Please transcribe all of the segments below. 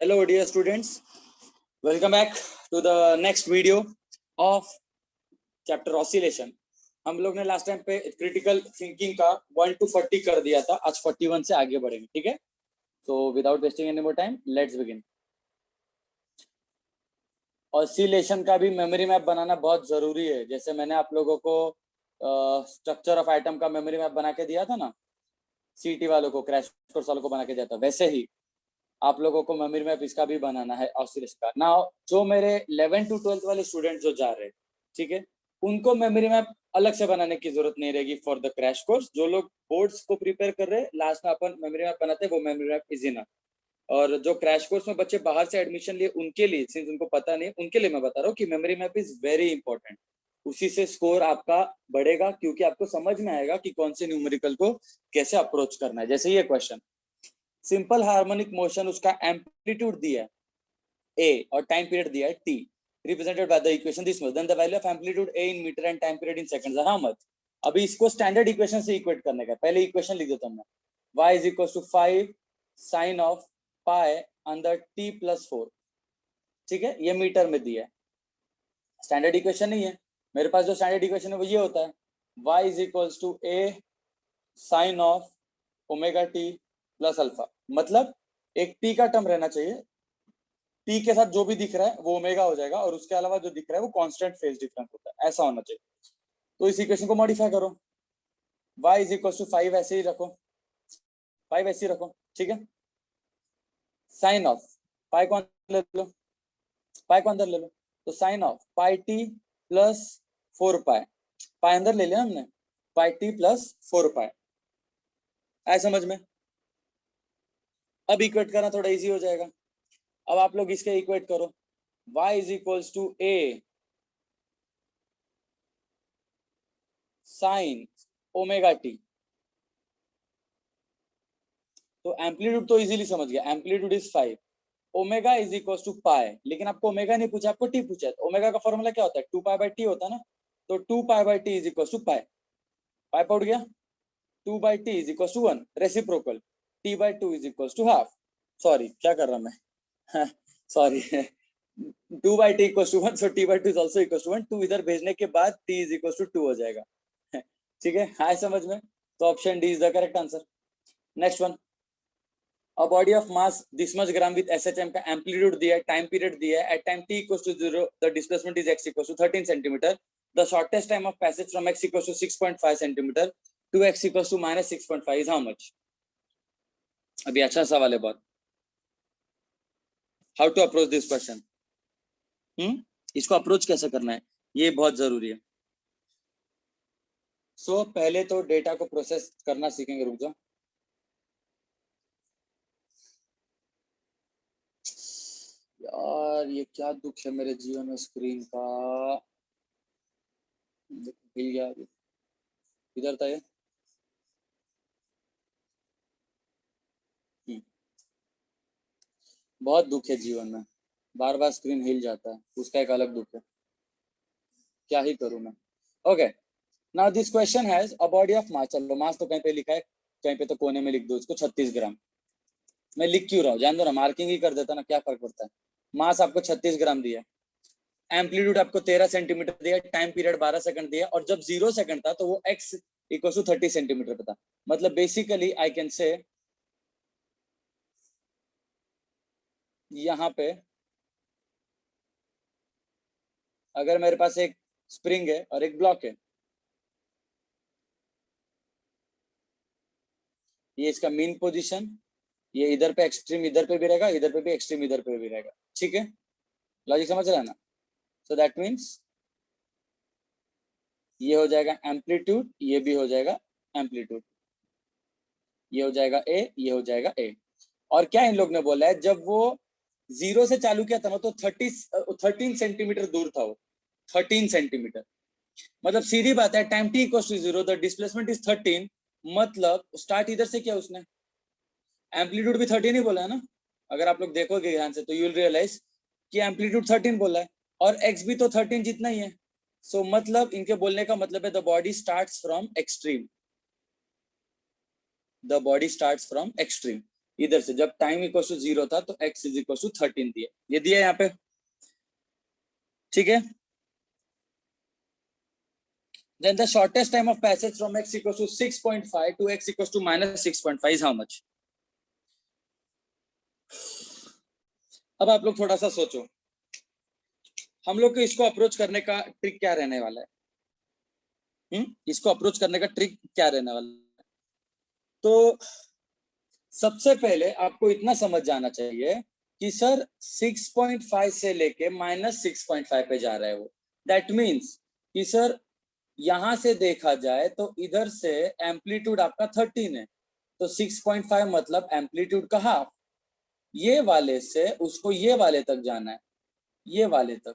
Hello dear students, welcome back to the next video of chapter oscillation. हम लोग ने last time पे critical thinking का 1 to 40 कर दिया था, आज 41 से आगे बढ़ेंगे, ठीक है? So without wasting any more time, let's begin. Oscillation का भी मेमोरी मैप बनाना बहुत जरूरी है। जैसे मैंने आप लोगों को स्ट्रक्चर ऑफ आइटम का मेमोरी मैप बना के दिया था ना, सीटी वालों को, क्रैश कोर्स वालों को बना के दिया था, वैसे ही आप लोगों को मेमोरी मैप इसका भी बनाना है ऑसिलेशन का। ना जो मेरे 11 to 12 वाले स्टूडेंट जो जा रहे हैं, ठीक है, उनको मेमोरी मैप अलग से बनाने की जरूरत नहीं रहेगी फॉर द क्रैश कोर्स। जो लोग बोर्ड्स को प्रिपेयर कर रहे हैं, लास्ट में अपन मेमोरी मैप बनाते हैं, वो मेमोरी मैप इज इनफ। और जो क्रैश कोर्स में बच्चे बाहर से एडमिशन लिए, उनके लिए, सिंस उनको पता नहीं, उनके लिए मैं बता रहा हूँ कि memory map is very important. उसी से स्कोर आपका बढ़ेगा, क्योंकि आपको समझ में आएगा कि कौन से न्यूमेरिकल को कैसे अप्रोच करना है। जैसे ये क्वेश्चन, सिंपल हार्मोनिक मोशन, उसका एम्पलीट्यूड दिया है a और टाइम पीरियड दिया है t, represented by the equation this much, then the value of amplitude a in metre and time period in seconds are how much. अभी इसको standard equation से equate करने का, पहले इक्वेशन लिख देता हूं मैं, y is equal to 5 sine of pi under t plus 4, ठीक है, ये मीटर में दिया है, स्टैंडर्ड इक्वेशन नहीं है मेरे पास। जो स्टैंडर्ड इक्वेशन है वो ये होता है, y is equal to a sine of omega t plus alpha. मतलब एक t का टर्म रहना चाहिए, t के साथ जो भी दिख रहा है वो ओमेगा हो जाएगा, और उसके अलावा जो दिख रहा है वो कांस्टेंट फेज डिफरेंस होता है, ऐसा होना चाहिए। तो इस इक्वेशन को मॉडिफाई करो, y इज इक्वल टू 5 ऐसे ही रखो, 5 ऐसे ही रखो, ठीक है। साइन ऑफ पाई को अंदर ले लो, पाई को अंदर ले लो, तो sine of pi t plus 4 pi, pi अंदर ले लिया हमने, पाई टी प्लस 4 पाई, आया समझ में? अब इक्वेट करना थोड़ा इजी हो जाएगा। अब आप लोग इसके इक्वेट करो, y is equals to a sine omega t. तो एम्पलीट्यूड तो इजीली समझ गया, amplitude is 5, omega is equals to pi, लेकिन आपको ओमेगा नहीं पूछा, आपको टी पूछा है। तो ओमेगा का फॉर्मूला क्या होता है? 2 पाई बाय टी होता है ना, तो 2 pi by t is equals to pi, pi पड़ गया, 2 by t is equals to 1, reciprocal, t by 2 is equals to half. Sorry, क्या कर रहा मैं sorry 2 by t equal to 1, so t by 2 is also equal to 1। 2 इधर भेजने के बाद t इज इक्वल टू 2 हो जाएगा, ठीक है, हाय समझ में? तो option D is the correct answer. Next one, a body of mass this much gram with SHM का एम्पलीट्यूड दिया है, टाइम पीरियड दिया है, at time t equal to 0 the displacement is x equal to 13 centimetre, the shortest time of passage from x equal to 6.5 centimetre to x equal to -6.5 is how much. अभी अच्छा सवाल है बहुत, how to approach this question, इसको approach कैसे करना है, ये बहुत जरूरी है। सो पहले तो डेटा को प्रोसेस करना सीखेंगे, रुक जाओ। यार ये क्या दुख है मेरे जीवन में, स्क्रीन का हिल गया, इधर था ये। बहुत दुख है जीवन में, बार बार स्क्रीन हिल जाता है, उसका एक अलग दुख है, क्या ही करूं मैं। Okay, now this question has a body of मास, चलो मास तो कहीं पे लिखा है, कहीं पे तो कोने में लिख दो इसको 36 ग्राम। मैं लिख क्यों रहा हूँ, जान दो ना, मार्किंग ही कर देता ना, क्या फर्क पड़ता है। मास आपको 36 ग्राम दिया, एम्पलीट्यूड आपको 13 सेंटीमीटर दिया, टाइम पीरियड 12 सेकंड दिया, और जब 0 सेकंड था तो वो x इक्वल टू 30 सेंटीमीटर पे था। मतलब बेसिकली आई कैन से यहाँ पे अगर मेरे पास एक स्प्रिंग है और एक ब्लॉक है, ये इसका मीन पोजीशन, ये इधर पे एक्सट्रीम इधर पे भी रहेगा, इधर पे भी एक्सट्रीम इधर पे भी रहेगा, ठीक है, लॉजिक समझ रहा है ना? सो दैट मीन्स ये हो जाएगा एम्पलीट्यूड, ये भी हो जाएगा एम्पलीट्यूड, ये हो जाएगा ए, ये हो जाएगा ए। और क्या इन लोग ने बोला है, जब वो 0 से चालू किया था ना, तो 13 सेंटीमीटर दूर था वो, 13 सेंटीमीटर। मतलब सीधी बात है, time t equal to 0 the displacement is 13, मतलब स्टार्ट इधर से किया उसने, एम्पलीट्यूड भी 13 ही बोला है ना। अगर आप लोग देखोगे ध्यान से तो यू विल रियलाइज कि एम्पलीट्यूड 13 बोला है, और x भी तो 13 जितना ही है। सो मतलब इनके बोलने का मतलब है the body starts from extreme, the body starts from extreme. इधर से जब टाइम इक्वल टू 0 था तो x इज इक्वल टू 13 दिए, ये दिया यहाँ पे, ठीक है। Then the shortest time of passage from x equals to 6.5 to x equals to minus 6.5 is how much? अब आप लोग थोड़ा सा सोचो, हम लोग को इसको अप्रोच करने का ट्रिक क्या रहने वाला है? इसको अप्रोच करने का ट्रिक क्या रहने वाला है? तो सबसे पहले आपको इतना समझ जाना चाहिए कि सर 6.5 से लेके माइनस 6.5 पे जा रहा है वो। दैट मीन्स कि सर यहां से देखा जाए तो इधर से एम्पलीट्यूड आपका 13 है, तो 6.5 मतलब एम्पलीट्यूड का हाफ। ये वाले से उसको ये वाले तक जाना है, ये वाले तक,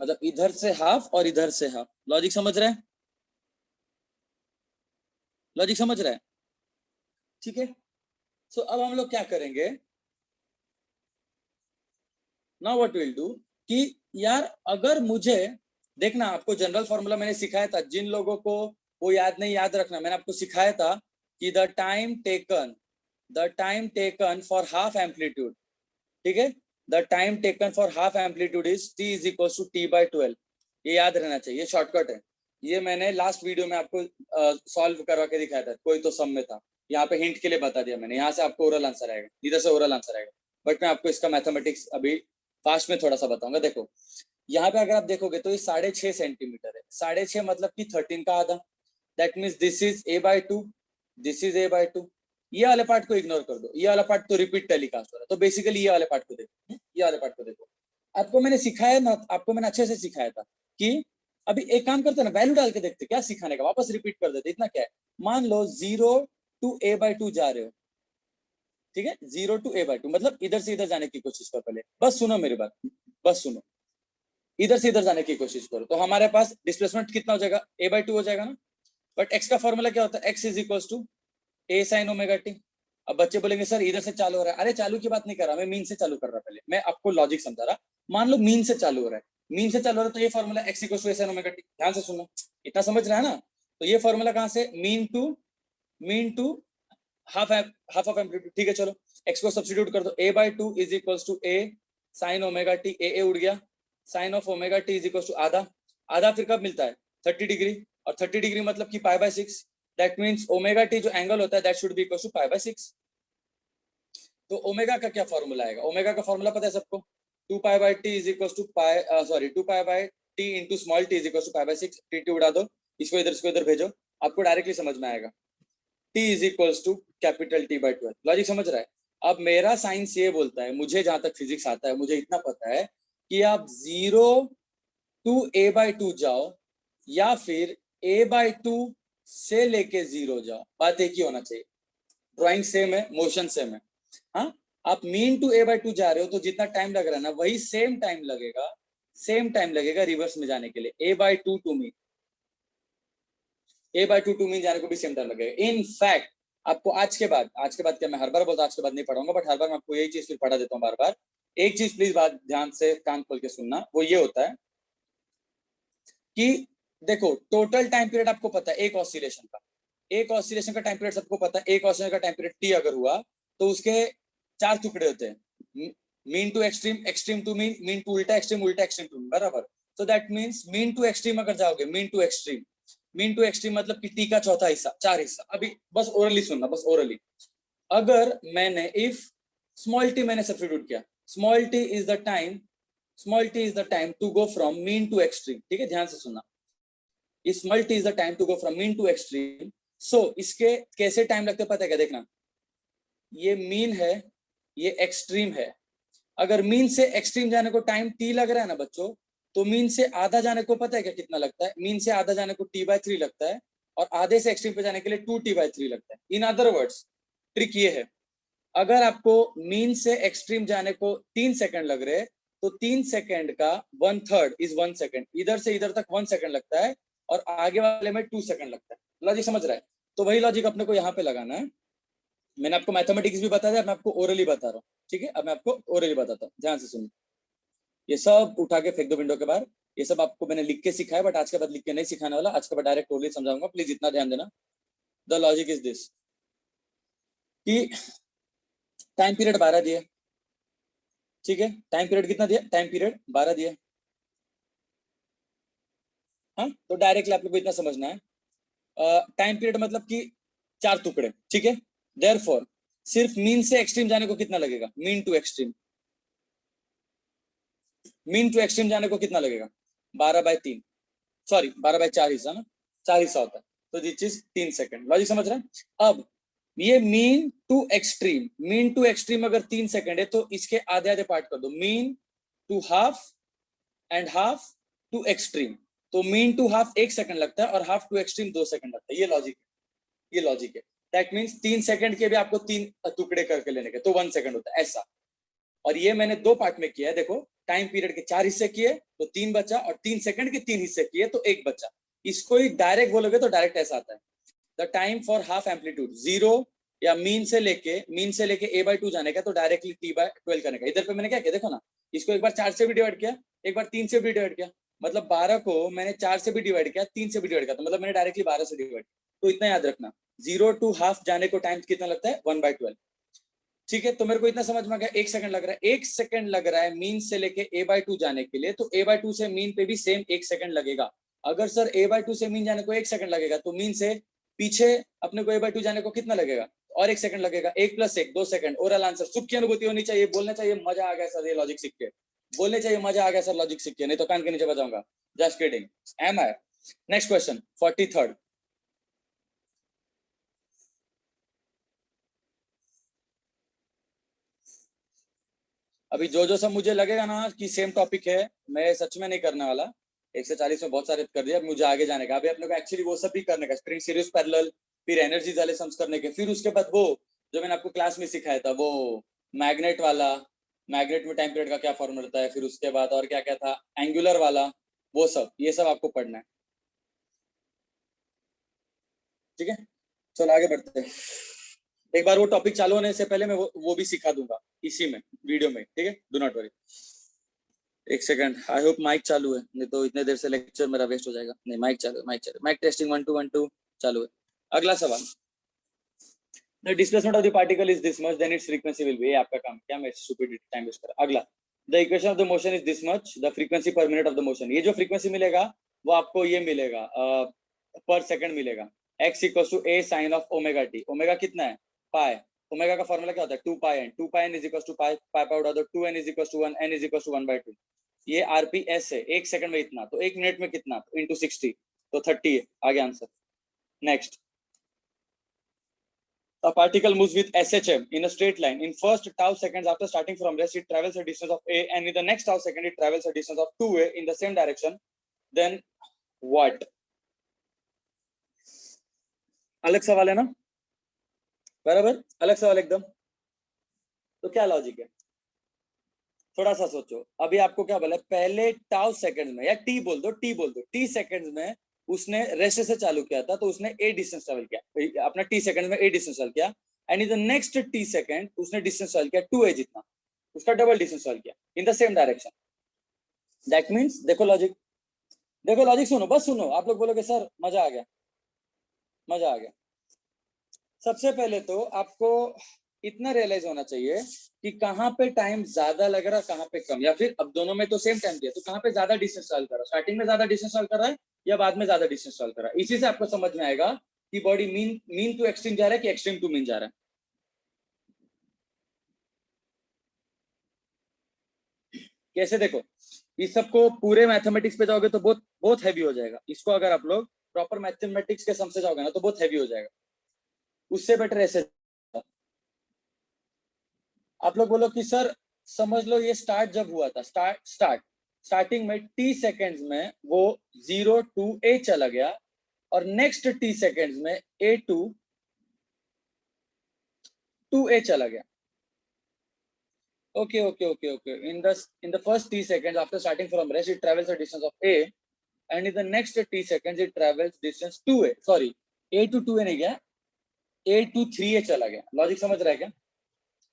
मतलब इधर से हाफ और इधर से हाफ। लॉजिक समझ रहे हैं? लॉजिक समझ रहे हैं? ठीक है। सो अब हम लोग क्या करेंगे, नाउ व्हाट विल डू, कि यार अगर मुझे देखना, आपको जनरल फॉर्मूला मैंने सिखाया था, जिन लोगों को वो याद नहीं, याद रखना, मैंने आपको सिखाया था कि the time taken for half amplitude, ठीक है, the time taken for half amplitude is t is equal to t/12। ये याद रहना चाहिए, शॉर्टकट है। ये मैंने लास्ट वीडियो में आपको सॉल्व करवा के दिखाया था, कोई तो सम में था, यहाँ पे हिंट के लिए बता दिया मैंने, यहाँ से आपको ओरल आंसर आएगा, इधर से ओरल आंसर आएगा, बट मैं आपको इसका मैथमेटिक्स अभी फास्ट में थोड़ा सा बताऊंगा। देखो यहाँ पे अगर आप देखोगे तो ये 6.5 सेंटीमीटर है, 6.5 मतलब कि 13 का आधा, that means this is a/2, this is a/2। ये वाले पार्ट को इग्नोर कर दो, ये वाला पार्ट तो रिपीट टेलीकास्ट हो रहा है, तो बेसिकली ये वाले पार्ट को देखो, ये वाले पार्ट को देखो। आपको मैंने सिखाया ना, आपको मैंने अच्छे से सिखाया था कि अभी एक काम करते ना, वैल्यू डाल के देखते क्या सिखाने का, वापस रिपीट कर देते, इतना क्या है। मान लो 0 to a/2 जा रहे हो, ठीक है, 0 to a/2 मतलब इधर से इधर जाने की कोशिश करो, पहले बस सुनो मेरी बात, बस सुनो, इधर से इधर जाने की कोशिश करो, तो हमारे पास डिस्प्लेसमेंट कितना हो जाएगा, a/2 हो जाएगा ना। बट x का फॉर्मूला क्या होता है, x is equal to a sin omega t। अब बच्चे बोलेंगे सर इधर से चालू हो रहा है, अरे चालू की बात नहीं कर रहा मैं, मीन से चालू कर रहा, पहले मैं आपको लॉजिक समझा रहा। मान लो मीन से चालू हो रहा है, मीन से चालू हो रहा है, तो ये formula x equal to a sin omega t, ध्यान से सुनो, इतना समझ रहा है ना। तो ये फॉर्मूला कहां से, mean to half of amplitude, ठीक है। चलो x को सब्स्टिट्यूट कर दो, a/2 is equal to a sin omega t, a उड़ गया, sine of omega t is equal to आधा, आधा फिर कब मिलता है, 30 डिग्री, और 30 डिग्री मतलब कि π/6, दैट मींस ओमेगा t जो एंगल होता है that should be equal to π/6। तो ओमेगा का क्या फॉर्मूला आएगा, ओमेगा का फॉर्मूला पता है सबको, 2π/t is equal to sorry 2π/t into small t is equal to π/6, t उड़ा दो, इसको इधर भेजो, आपको डायरेक्टली समझ में आएगा, t is equal to capital T/12। Logic समझ रहा है? अब मेरा साइंस ये बोलता है, मुझे जहां तक फिजिक्स आता है मुझे इतना पता है कि आप 0 to a/2 जाओ या फिर a/2 से लेके 0 जाओ, बात एक ही होना चाहिए, ड्राइंग सेम है, मोशन सेम है। हाँ, आप मीन टू a/2 जा रहे हो तो जितना टाइम लग रहा है ना, वही सेम टाइम लगेगा रिवर्स में जाने के लिए, a/2 to mean, a/2 to mean जाने को भी सेम टाइम लगेगा। इन फैक्ट आपको आज के बाद क्या मैं हर बार बोलता, आज के बाद नहीं पढ़ाऊंगा, बट हर बार मैं आपको यही चीज फिर पढ़ा देता हूँ बार बार। एक चीज प्लीज बात ध्यान से कान खोल के सुनना, वो ये होता है कि देखो टोटल टाइम पीरियड आपको पता है एक ऑसिलेशन का टाइम पीरियड सबको पता है, एक ऑसिलेशन का टाइम पीरियड t अगर हुआ तो उसके 4 टुकड़े होते हैं, mean to extreme, extreme to mean, mean to उल्टा एक्सट्रीम, उल्टा एक्सट्रीम टू मीन, बराबर। So that means mean to extreme अगर जाओगे, मीन टू एक्सट्रीम मतलब कि t का चौथा हिस्सा, 4 हिस्सा। अभी बस ओरली सुनना, बस ओरली, अगर मैंने इफ स्मॉल t मैंने सब्स्टिट्यूट किया, small t is the time to go from mean to extreme, ठीक है, ध्यान से सुनना, small t is the time to go from mean to extreme. So इसके कैसे टाइम लगते पता है क्या, देखना, ये मीन है, ये एक्सट्रीम है, अगर मीन से एक्सट्रीम जाने को टाइम t लग रहा है ना बच्चों, तो मीन से आधा जाने को पता है क्या कितना लगता है, मीन से आधा जाने को t/3 लगता है, और आधे से एक्सट्रीम पे जाने के लिए 2t/3 लगता है। इन अदर वर्ड्स ट्रिक ये है, अगर आपको मीन से एक्सट्रीम जाने को 3 सेकंड लग रहे, तो 3 सेकंड का 1/3 इज 1 सेकंड, इधर से इधर तक 1 सेकंड लगता है, और आगे वाले में 2 सेकंड लगता है। लॉजिक समझ रहा है? तो वही लॉजिक अपने को यहाँ पे लगाना है। मैंने आपको मैथमेटिक्स भी बता दिया, मैं आपको ओरली बता रहा हूँ, ठीक है। अब मैं आपको ओरली बताता हूँ, ध्यान से सुनिए, ये सब उठा के फेंक दो विंडो के बाहर, ये सब आपको मैंने लिख के सिखाया, बट आज के बाद लिख के नहीं सिखाने वाला, आज के बाद डायरेक्ट ओरली समझाऊंगा, प्लीज इतना ध्यान देना। द लॉजिक इज दिस कि टाइम पीरियड 12 दिए, ठीक है, टाइम पीरियड कितना दिया, टाइम पीरियड 12 दिया। हाँ, तो डायरेक्टली आप लोग को इतना समझना है, टाइम पीरियड मतलब कि 4 टुकड़े, ठीक है। देयरफॉर सिर्फ मीन से एक्सट्रीम जाने को कितना लगेगा, mean to extreme, mean to extreme जाने को कितना लगेगा, 12/3, सॉरी 12/4 हिस्सा ना, 4 हिस्सा होता है, तो दिस इज 3 सेकंड। लॉजिक समझ रहे हैं। अब ये mean to extreme, mean to extreme अगर 3 सेकंड है तो इसके आधे आधे पार्ट कर दो, mean to half and half to extreme. तो मीन टू हाफ 1 सेकंड लगता है और हाफ टू एक्सट्रीम 2 सेकंड लगता है। ये लॉजिक है, ये लॉजिक है। दैट मीन्स 3 सेकंड के भी आपको 3 टुकड़े करके लेने के, तो 1 सेकंड होता है ऐसा। और ये मैंने 2 पार्ट में किया है, देखो टाइम पीरियड के 4 हिस्से किए तो 3 बचा, और 3 सेकंड के 3 हिस्से किए तो 1 बचा। इसको ही डायरेक्ट बोलोगे तो डायरेक्ट ऐसा आता है, the time for half amplitude 0 या मीन से लेके a/2 जाने का, तो डायरेक्टली t/12 करने का। इधर पे मैंने क्या किया देखो ना, इसको एक बार 4 से भी डिवाइड किया, एक बार 3 से भी डिवाइड किया, मतलब 12 को मैंने 4 से भी डिवाइड किया, 3 से भी डिवाइड किया, तो मतलब मैंने डायरेक्टली 12 से डिवाइड किया। तो इतना याद रखना, 0 टू हाफ जाने को टाइम कितना लगता है, 1/12, ठीक है। तो मेरे को इतना समझ में आ गया, 1 सेकंड लग रहा है, 1 सेकंड लग रहा है मीन से लेके a/2 जाने के लिए, तो a/2 से मीन पे भी सेम 1 सेकंड लगेगा। अगर सर a/2 से मीन जाने को 1 सेकंड लगेगा, तो मीन से पीछे अपने को a/2 जाने को कितना लगेगा, और 1 सेकंड लगेगा, 1 + 1 2 सेकंड। ओरल आंसर, सुख की अनुभूति होनी चाहिए, बोलना चाहिए मजा आ गया सर ये लॉजिक सीख के, बोलने चाहिए मजा आ गया सर लॉजिक सीख के, नहीं तो कान के नीचे बजाऊंगा। Just kidding, am I. Next question 43rd। अभी जो जो सब मुझे लगेगा ना कि सेम टॉपिक है, मैं सच में नहीं करने वाला। 140 में बहुत सारे कर दिया, मुझे आगे जाने का। अभी अपने को एक्चुअली वो सब भी करने का, स्प्रिंग सीरीज पैरेलल, फिर एनर्जी वाले सम्स करने के, फिर उसके बाद वो जो मैंने आपको क्लास में सिखाया था, वो मैग्नेट वाला, मैग्नेट में टाइम पीरियड का क्या फॉर्मूला रहता है, फिर उसके बाद और क्या क्या था, एंगुलर वाला, वो सब, ये सब आपको पढ़ना है, ठीक है। चलो आगे बढ़ते हैं। एक बार वो टॉपिक चालू होने से पहले मैं वो भी सिखा दूंगा इसी में, वीडियो में, ठीक है, डू नॉट वरी। एक सेकंड, आई होप माइक चालू है, नहीं तो इतने देर से लेक्चर मेरा वेस्ट हो जाएगा। नहीं, माइक चालू है, माइक चालू है, माइक टेस्टिंग 1 2 1 2 चालू है। अगला सवाल, the displacement of the particle is this much, then its frequency will be. ये आपका काम, क्या मैं स्टूपिड टाइम वेस्ट कर रहा। अगला, the equation of the motion is this much, the frequency पर मिनट ऑफ द मोशन। ये जो फ्रीक्वेंसी मिलेगा वो आपको ये मिलेगा, पर सेकंड मिलेगा। x = a sin of omega t। Omega कितना है, पाई। ओमेगा का फॉर्मूला क्या होता है, 2πn। 2πn = पाई, पाई पाई उड़ा दो, 2n = 1, n = 1/2। ये आरपीएस है, 1 सेकंड में इतना, तो 1 मिनट में कितना, तो इंटू 60, तो 30 है आगे answer. Next, a particle moves with SHM in a straight line. In first tau seconds after starting from rest, it travels a distance of a, and in the next tau second, it travels a distance of 2a in the same direction. Then what? अलग सवाल है ना, बराबर अलग सवाल एकदम। तो क्या लॉजिक है, थोड़ा सा सोचो। अभी आपको क्या बोला, पहले टाउ सेकंड में, या टी बोल दो, टी बोल दो, टी सेकंड में उसने रेस्ट से चालू किया था, तो उसने ए डिस्टेंस ट्रेवल किया, अपना टी सेकंड में ए डिस्टेंस ट्रेवल किया, and in the next T second उसने डिस्टेंस ट्रेवल किया 2a जितना, उसका डबल डिस्टेंस ट्रेवल किया in the same direction. That means, देखो लॉजिक, देखो लॉजिक, सुनो बस सुनो, आप लोग बोलोगे सर मजा आ गया, मजा आ गया। सबसे पहले तो आपको इतना रियलाइज होना चाहिए कि कहाँ पे टाइम ज्यादा लग रहा है, कहाँ पे कम, या फिर अब दोनों में तो सेम टाइम दिया, तो कहाँ पे ज्यादा डिस्टेंस ट्रेवल कर रहा है, स्टार्टिंग में ज्यादा डिस्टेंस ट्रेवल कर रहा है या बाद में ज्यादा डिस्टेंस ट्रेवल कर रहा है। इसी से आपको समझ में आएगा कि बॉडी मीन टू एक्सट्रीम जा रहा है कि एक्सट्रीम टू मीन जा रहा है। कैसे देखो, इस सबको पूरे मैथमेटिक्स पे जाओगे तो बहुत बहुत हैवी हो जाएगा। इसको अगर आप लोग प्रॉपर मैथमेटिक्स के सम से जाओगे ना तो बहुत हैवी हो जाएगा। उससे बेटर ऐसे, आप लोग बोलो कि सर समझ लो ये स्टार्ट जब हुआ था, स्टार्टिंग में टी सेकेंड्स में वो 0 to a चला गया, और नेक्स्ट टी सेकेंड्स में a to a चला गया। Okay, okay, okay, okay. In the first t seconds after starting from rest, it travels a distance of a, and in the next t seconds it travels distance 2a. Sorry, a to 2a नहीं गया, a to 3a चला गया। Logic समझ रहा है क्या,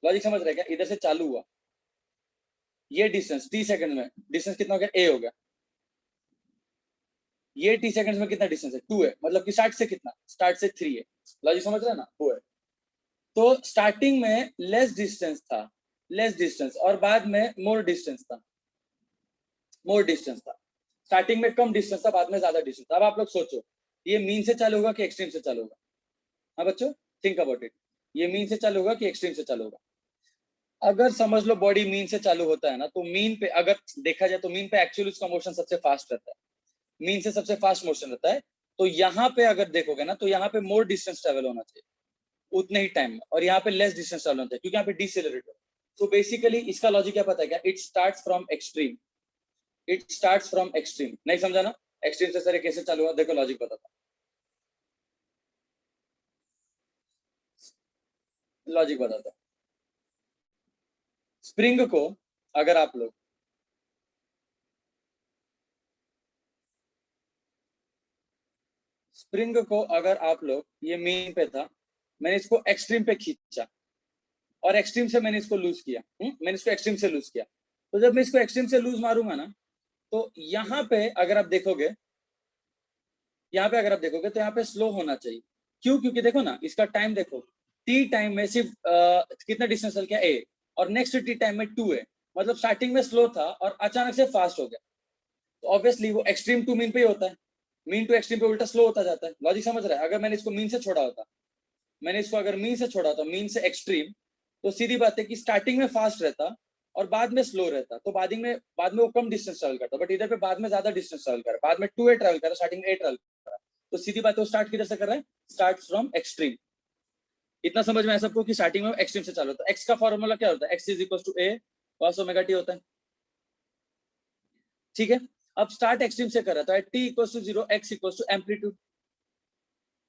logic समझ रहा है क्या, इधर से चालू हुआ, ये डिस्टेंस टी सेकंड में डिस्टेंस कितना हो गया, a हो गया। ये टी सेकंड्स में कितना डिस्टेंस है, 2 है, मतलब कि स्टार्ट से कितना, स्टार्ट से 3 है। लॉजिक समझ रहे हैं ना, वो है। तो स्टार्टिंग में लेस डिस्टेंस था, लेस डिस्टेंस, और बाद में मोर डिस्टेंस था, मोर डिस्टेंस था। स्टार्टिंग में कम डिस्टेंस था, बाद में ज्यादा डिस्टेंस था। अब आप लोग सोचो, ये मीन से चालू होगा कि एक्सट्रीम से चालू होगा? हाँ बच्चों, थिंक अबाउट इट, ये मीन से चालू होगा कि एक्सट्रीम से चालू होगा? अगर समझ लो बॉडी मीन से चालू होता है ना, तो मीन पे अगर देखा जाए तो मीन पे एक्चुअली उसका मोशन सबसे फास्ट रहता है, मीन से सबसे फास्ट मोशन रहता है। तो यहाँ पे अगर देखोगे ना, तो यहाँ पे मोर डिस्टेंस ट्रेवल होना चाहिए उतने ही टाइम में, और यहाँ पे लेस डिस्टेंस ट्रेवल होना चाहिए क्योंकि यहाँ पे डिसेलरेटर। सो बेसिकली इसका लॉजिक क्या पता है क्या? It starts from extreme, it starts from extreme. नहीं समझा ना? एक्सट्रीम से सर कैसे चालू हुआ, देखो लॉजिक बताता, लॉजिक बताता। स्प्रिंग को अगर आप लोग स्प्रिंग को अगर आप लोग ये मीन पे था, मैंने इसको एक्सट्रीम पे खींचा और एक्सट्रीम से मैंने इसको लूज किया, मैंने इसको एक्सट्रीम से लूज किया। तो जब मैं इसको एक्सट्रीम से लूज मारूंगा ना, तो यहाँ पे अगर आप देखोगे, यहाँ पे अगर आप देखोगे तो यहाँ पे स्लो होना चाहिए। क्यों? क्योंकि देखो ना, इसका टाइम देखो, टी टाइम में सिर्फ कितना डिस्टेंस चल गया? ए, और नेक्स्ट टी टाइम में 2 है। मतलब स्टार्टिंग में स्लो था और अचानक से फास्ट हो गया। तो ऑब्वियसली वो एक्सट्रीम टू मीन पे ही होता है, मीन टू एक्सट्रीम पे उल्टा स्लो होता जाता है। लॉजिक समझ रहा है? अगर मैंने इसको मीन से छोड़ा होता, मैंने इसको अगर मीन से छोड़ा होता, मीन से एक्सट्रीम, तो सीधी बात है कि स्टार्टिंग में फास्ट रहता और बाद में स्लो रहता, तो बाद में वो कम डिस्टेंस ट्रेवल करता। बट इधर पे बाद में ज्यादा डिस्टेंस ट्रेवल कर रहा है, बाद में 2 ट्रेवल कर रहा है, स्टार्टिंग में 8 ट्रेवल कर रहा है। तो सीधी बात है, वो स्टार्ट किधर से कर रहा है? Start from extreme. इतना समझ में आया सबको कि स्टार्टिंग में एक्सट्रीम से चालू होता है। एक्स का फॉर्मूला क्या होता है? X is equal to a cos omega t होता है, ठीक है। अब स्टार्ट एक्सट्रीम से कर रहा है, तो t equal to 0, x equal to amplitude,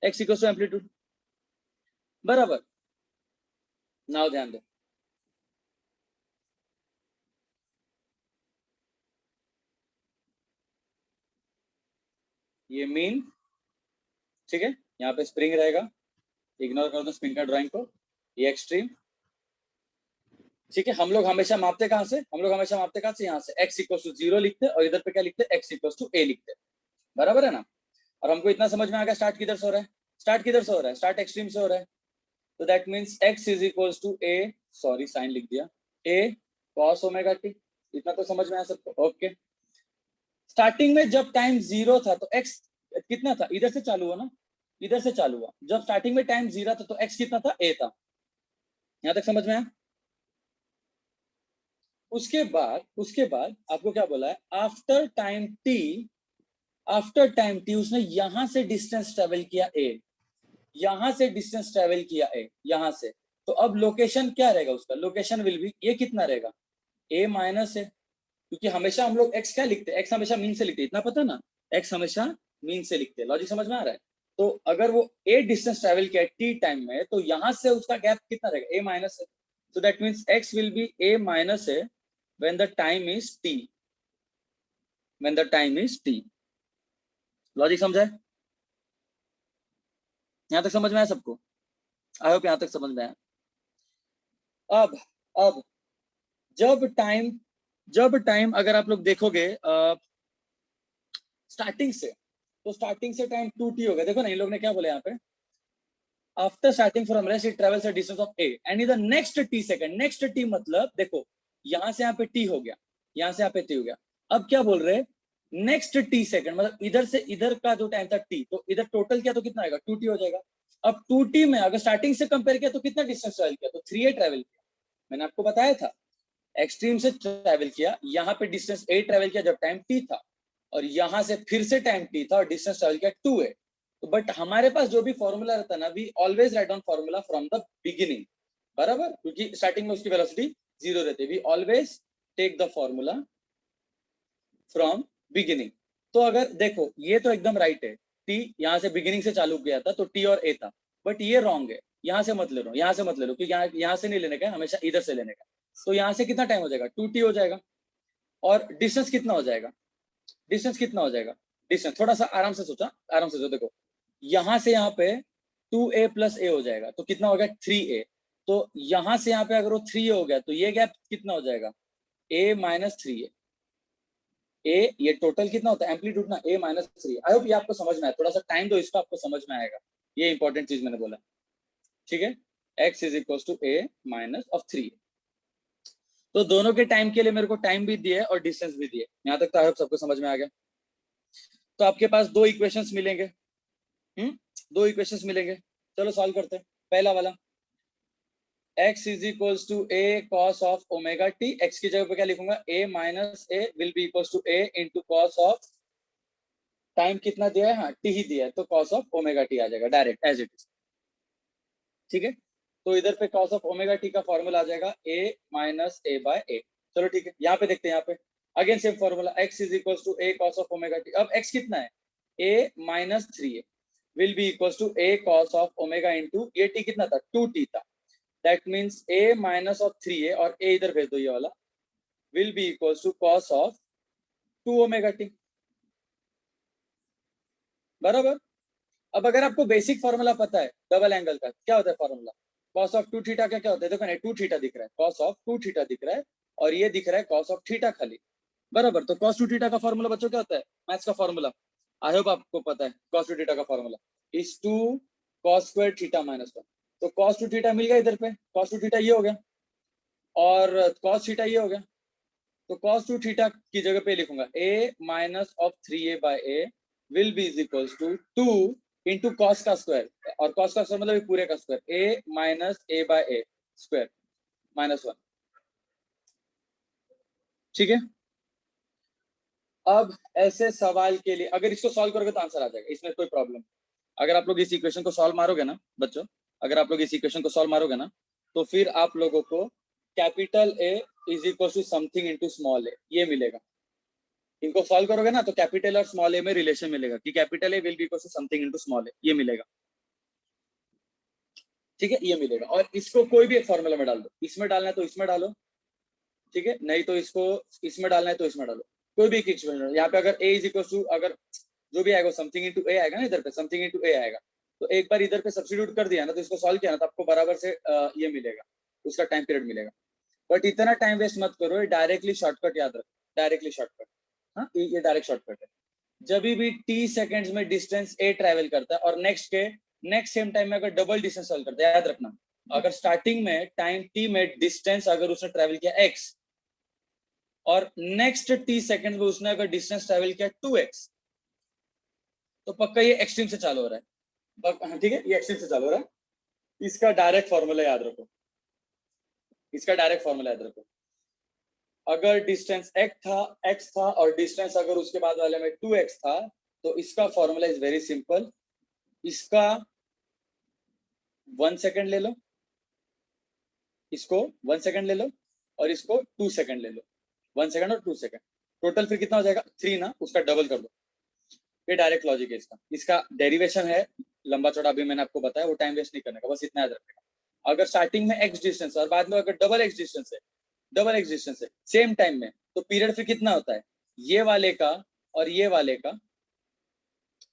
x equal to amplitude, बराबर। नाउ ध्यान दो, ये मीन, ठीक है, यहाँ पे स्प्रिंग रहेगा, इग्नोर कर दो स्प्रिंग का ड्राइंग को, ये एक्सट्रीम, ठीक है। हम लोग हमेशा मापते कहाँ से? हम लोग हमेशा मापते कहाँ से? यहाँ से। एक्स इक्वल टू 0 लिखते और इधर पे क्या लिखते? एक्स इक्वल टू ए लिखते, बराबर है ना? और हमको इतना समझ में आ गया स्टार्ट किधर से हो रहा है, स्टार्ट किधर से हो रहा है? स्टार्ट एक्सट्रीम से हो रहा है। तो that means x is equal to a, sorry sine लिख दिया, ए कॉस ओमेगा टी। इतना तो समझ में आया सबको? ओके। स्टार्टिंग में जब टाइम 0 था तो एक्स कितना था? इधर से चालू हुआ ना, इधर से चालू हुआ। जब स्टार्टिंग में टाइम 0 था तो एक्स कितना था? ए था। यहां तक समझ में आया? उसके बाद आपको क्या बोला है? After time T, after time T उसने यहां से डिस्टेंस ट्रेवल किया ए, यहां से डिस्टेंस ट्रेवल किया ए, यहां से। तो अब लोकेशन क्या रहेगा उसका? लोकेशन विल बी, ये कितना रहेगा? ए माइनस है, क्योंकि हमेशा हम लोग एक्स क्या लिखते हैं? एक्स हमेशा मीन से लिखते हैं, इतना पता ना? एक्स हमेशा मीन से लिखते हैं। लॉजिक समझ में आ रहा है? तो अगर वो ए डिस्टेंस ट्रेवल किया टी टाइम में, तो यहां से उसका गैप कितना रहेगा? ए माइनस है। So that means x will be A minus है when the time is t, when the time is t। Logic समझा है? यहां तक समझ में आया सबको? आई होप यहां तक समझ में आया। अब जब टाइम, अगर आप लोग देखोगे स्टार्टिंग से, तो स्टार्टिंग से टाइम 2t हो गया। देखो ना, इन लोग ने क्या बोला यहाँ पे? After starting from rest it travels a distance of A and in the next T second. Next T मतलब देखो, यहां से यहाँ पे टी हो गया, यहां से यहाँ पे टी हो गया। अब क्या बोल रहे हैं? नेक्स्ट टी सेकंड मतलब इधर से इधर का जो टाइम था टी, तो इधर टोटल किया तो कितना आएगा? 2t हो जाएगा। अब 2t में अगर स्टार्टिंग से कंपेयर किया तो कितना डिस्टेंस ट्रेवल किया? तो 3a ट्रेवल किया। मैंने आपको बताया था, एक्सट्रीम से ट्रेवल किया, यहाँ पे डिस्टेंस ए ट्रेवल किया जब टाइम टी था, और यहाँ से फिर से टाइम टी था और डिस्टेंस ट्रेवल किया 2a। तो बट हमारे पास जो भी फॉर्मूला रहता है ना, we always write down formula from the beginning, बराबर, क्योंकि स्टार्टिंग में उसकी वेलोसिटी 0 रहती है। We always take the formula from beginning. तो अगर देखो, ये तो एकदम राइट है, टी यहाँ से बिगिनिंग से चालू किया था तो टी और ए था, बट ये रॉन्ग है। यहाँ से मत ले लो, यहाँ से मत ले लो, क्योंकि यहाँ से नहीं लेने का, हमेशा इधर से लेने का। तो यहाँ से कितना टाइम हो जाएगा? 2t हो जाएगा। और डिस्टेंस कितना हो जाएगा? डिस्टेंस कितना हो जाएगा? डिस्टेंस थोड़ा सा आराम से सोचा, आराम से सोचो। देखो, यहाँ से यहाँ पे 2a प्लस ए हो जाएगा, तो कितना हो गया? 3a। तो यहाँ से यहाँ पे अगर वो 3 हो गया तो ये गैप कितना हो जाएगा? a minus 3a। ए ये टोटल कितना होता है? एम्पलीट्यूड ना, a माइनस 3। आई होप ये आपको समझ में आया। थोड़ा सा टाइम दो इसको, आपको समझ में आएगा। ये इंपॉर्टेंट चीज मैंने बोला, ठीक है। x is equal to a minus of 3। तो दोनों के टाइम के लिए मेरे को टाइम भी दिया है और डिस्टेंस भी दिया है। यहाँ तक तो आई होप सबको समझ में आ गया। तो आपके पास दो इक्वेशंस मिलेंगे। दो इक्वेशंस मिलेंगे, चलो सॉल्व करते हैं। पहला वाला x is equal to a cos of omega t। x की जगह पे क्या लिखूंगा, a minus a will be equal to a into cos of time कितना दिया है, हाँ t ही दिया है, तो cos ऑफ ओमेगा t आ जाएगा डायरेक्ट एज इट इज। ठीक है, तो इधर पे cos ऑफ ओमेगा t का फॉर्मूला आ जाएगा a minus a by a। चलो ठीक है, यहाँ पे देखते हैं। यहाँ पे again same formula, x is equal to a cos of omega t। अब x कितना है, a minus 3a will be equal to a cos of omega into ये t कितना था, 2t था। That means a minus of 3a और a इधर भेज दो ये वाला, will be equal to cos of 2 omega t। बराबर। अब अगर आपको बेसिक फॉर्मूला पता है डबल एंगल का, क्या होता है फॉर्मूला, cos ऑफ 2 थीटा का क्या होता है, देखो ना 2 थीटा दिख रहा है, cos ऑफ 2 थीटा दिख रहा है, और ये दिख रहा है cos ऑफ थीटा खाली। बराबर। तो cos 2 थीटा का फॉर्मूला बच्चों क्या होता है, मैथ्स का फॉर्मूला, आई होप आपको पता है। cos 2 थीटा का formula is 2 cos square theta minus 1। तो cos 2 थीटा मिल गया इधर पे, cos 2 थीटा ये हो गया और cos थीटा ये हो गया। तो cos 2 थीटा की जगह पे लिखूंगा a minus of 3a by a will be is equal to 2 into cos का स्क्वायर, और कॉस का स्क्वायर मतलब पूरे का square, a minus a by a square minus 1। ठीक है, अब ऐसे सवाल के लिए अगर इसको सॉल्व करोगे तो आंसर आ जाएगा, इसमें कोई प्रॉब्लम। अगर आप लोग इस इक्वेशन को सॉल्व मारोगे ना बच्चों, अगर आप लोग इस इक्वेशन को सॉल्व मारोगे ना, तो फिर आप लोगों को capital A is equal to something into small a ये मिलेगा। इनको सॉल्व करोगे ना तो कैपिटल और स्मॉल ए में रिलेशन मिलेगा कि capital A will be equal to something into small A, ये मिलेगा। ठीक है, ये मिलेगा। और इसको कोई भी एक फॉर्मूला में डाल दो, इसमें डालना है तो इसमें डालो, ठीक है, नहीं तो इसको इसमें डालना है तो इसमें डालो, कोई भी एक एक्सप्रेशन। यहाँ पे अगर a इज इक्वल टू, अगर जो भी आएगा समथिंग इनटू a आएगा ना, इधर पे समथिंग इनटू a आएगा, तो एक बार इधर पे सब्स्टिट्यूट कर दिया ना, तो इसको सॉल्व किया ना, तो आपको बराबर से ये मिलेगा, उसका टाइम पीरियड मिलेगा। बट इतना टाइम वेस्ट मत करो, डायरेक्टली शॉर्टकट याद रखो, डायरेक्टली शॉर्टकट। हाँ, ये डायरेक्ट शॉर्टकट है। जब भी t सेकंड्स में डिस्टेंस a ट्रेवल करता है और नेक्स्ट सेम टाइम में अगर डबल डिस्टेंस ट्रेवल करता है, याद रखना, अगर स्टार्टिंग में टाइम t में डिस्टेंस अगर उसने ट्रेवल किया x और नेक्स्ट t सेकंड में उसने अगर डिस्टेंस ट्रेवल किया 2x, तो पक्का ये एक्सट्रीम से चालू हो रहा है। ठीक है, ये एक्सट्रीम से चालू हो रहा है। इसका डायरेक्ट फॉर्मूला याद रखो, इसका डायरेक्ट फॉर्मूला याद रखो। अगर डिस्टेंस x था और डिस्टेंस अगर उसके बाद वाले में 2x था, तो इसका फॉर्मूला इज वेरी सिंपल। इसका 1 सेकंड ले लो, इसको 1 सेकंड ले लो, और इसको 2 सेकंड ले लो, 1 सेकंड और 2 सेकंड, टोटल फिर कितना हो जाएगा 3 ना, उसका डबल कर दो। ये डायरेक्ट लॉजिक है इसका। इसका डेरिवेशन है लंबा चौड़ा, अभी मैंने आपको बताया, वो टाइम वेस्ट नहीं करने का, बस इतना याद रखना। अगर स्टार्टिंग में x डिस्टेंस और बाद में अगर डबल x डिस्टेंस है सेम टाइम में, तो पीरियड फिर कितना होता है, ये वाले का और ये वाले का,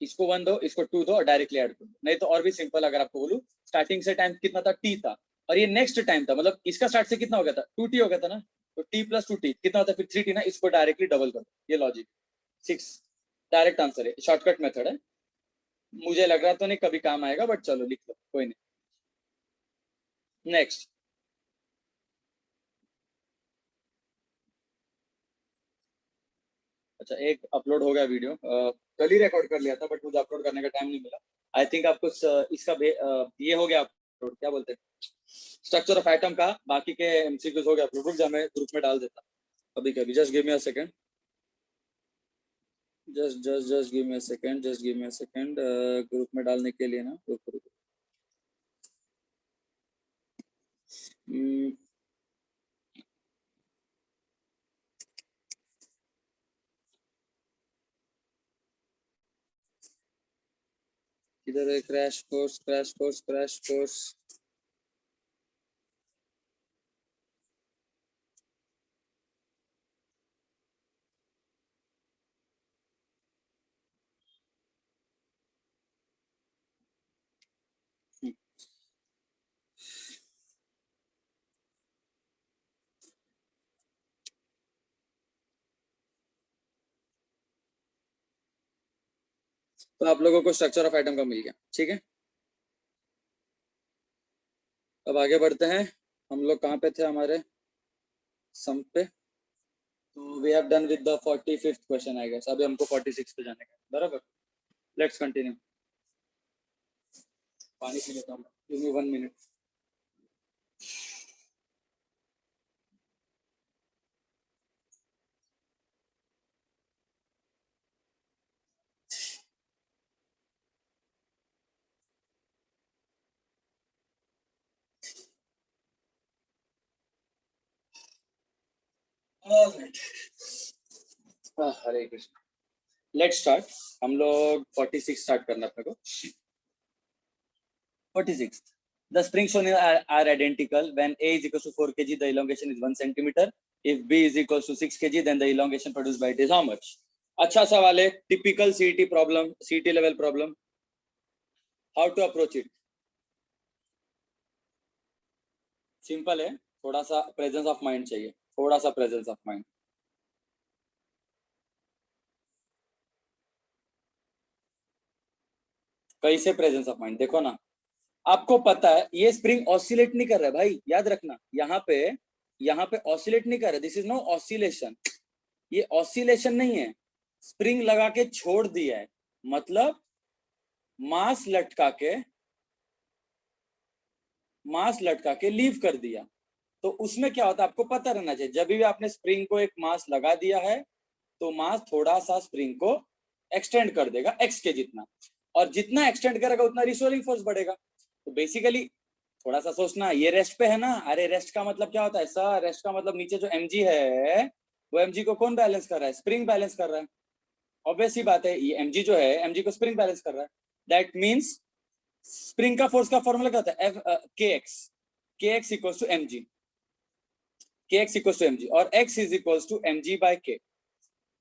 इसको 1 दो, इसको 2 दो और डायरेक्टली ऐड कर दो। नहीं तो और भी सिंपल, अगर आपको बोलूं स्टार्टिंग से टाइम कितना था, t था, और ये नेक्स्ट टाइम था, मतलब इसका स्टार्ट से कितना हो गया था, 2t हो गया था ना, तो t प्लस 2t कितना होता है फिर 3t ना, इसको डायरेक्टली डबल कर दो। ये लॉजिक 6 डायरेक्ट आंसर है, शॉर्टकट मेथड है। मुझे लग रहा तो नहीं कभी काम आएगा, बट चलो लिख लो, कोई नहीं। नेक्स्ट, अच्छा एक अपलोड हो गया वीडियो, कल ही रिकॉर्ड कर लिया था, बट मुझे अपलोड करने का टाइम नहीं मिला। आई थिंक आपको इसका ये हो गया अपलोड, क्या बोलते हैं, स्ट्रक्चर ऑफ एटम का, बाकी के एमसीक्यूज हो गया अपलोड। रुक जा, मैं ग्रुप में डाल देता अभी कभी, just give me a second, just give me a second, just give me a second, group में डालने के लिए ना, रुक रुक। हम्म, इधर है crash course, crash course, crash course. तो आप लोगों को स्ट्रक्चर ऑफ एटम का मिल गया, ठीक है। अब आगे बढ़ते हैं। हम लोग कहाँ पे थे हमारे सम पे? तो we have done with the 45th question I guess. अभी हमको 46 पे जाने का है, बराबर। Let's continue. पानी पी लेता हूँ, give me 1 minute. Hare Krishna. Let's start. हम लोग 46 स्टार्ट करना अपने को। 46. The springs shown are identical when A is equal to 4 kg, the elongation is 1 centimeter. If B is equal to 6 kg, then the elongation produced by it is how much? अच्छा सवाल है, typical CET problem, CET level problem. How to approach it? Simple है, थोड़ा सा presence of mind चाहिए, थोड़ा सा presence of mind. कैसे प्रेजेंस ऑफ माइंड? देखो ना, आपको पता है ये स्प्रिंग ऑसिलेट नहीं कर रहा है भाई, याद रखना। यहाँ पे ऑसिलेट नहीं कर रहा है, दिस इज नो ऑसिलेशन। ये ऑसिलेशन नहीं है, स्प्रिंग लगा के छोड़ दिया है, मतलब मास लटका के लीव कर दिया। तो उसमें क्या होता है आपको पता रहना चाहिए, जब भी आपने स्प्रिंग को एक मास लगा दिया है तो मास थोड़ा सा स्प्रिंग को एक्सटेंड कर देगा एक्स के जितना, और जितना एक्सटेंड करेगा उतना रिस्टोरिंग फोर्स बढ़ेगा। तो बेसिकली थोड़ा सा सोचना, ये रेस्ट पे है ना, अरे रेस्ट का मतलब क्या होता है सर? रेस्ट का मतलब नीचे जो mg है वो mg को कौन बैलेंस कर रहा है? स्प्रिंग बैलेंस कर रहा है। ऑब्वियस ही बात है, ये mg जो है mg को स्प्रिंग बैलेंस कर रहा है। दैट मीन्स स्प्रिंग का फोर्स का फॉर्मूला क्या होता है? kx equals to mg, kx equals to mg, और x is equals to mg by k।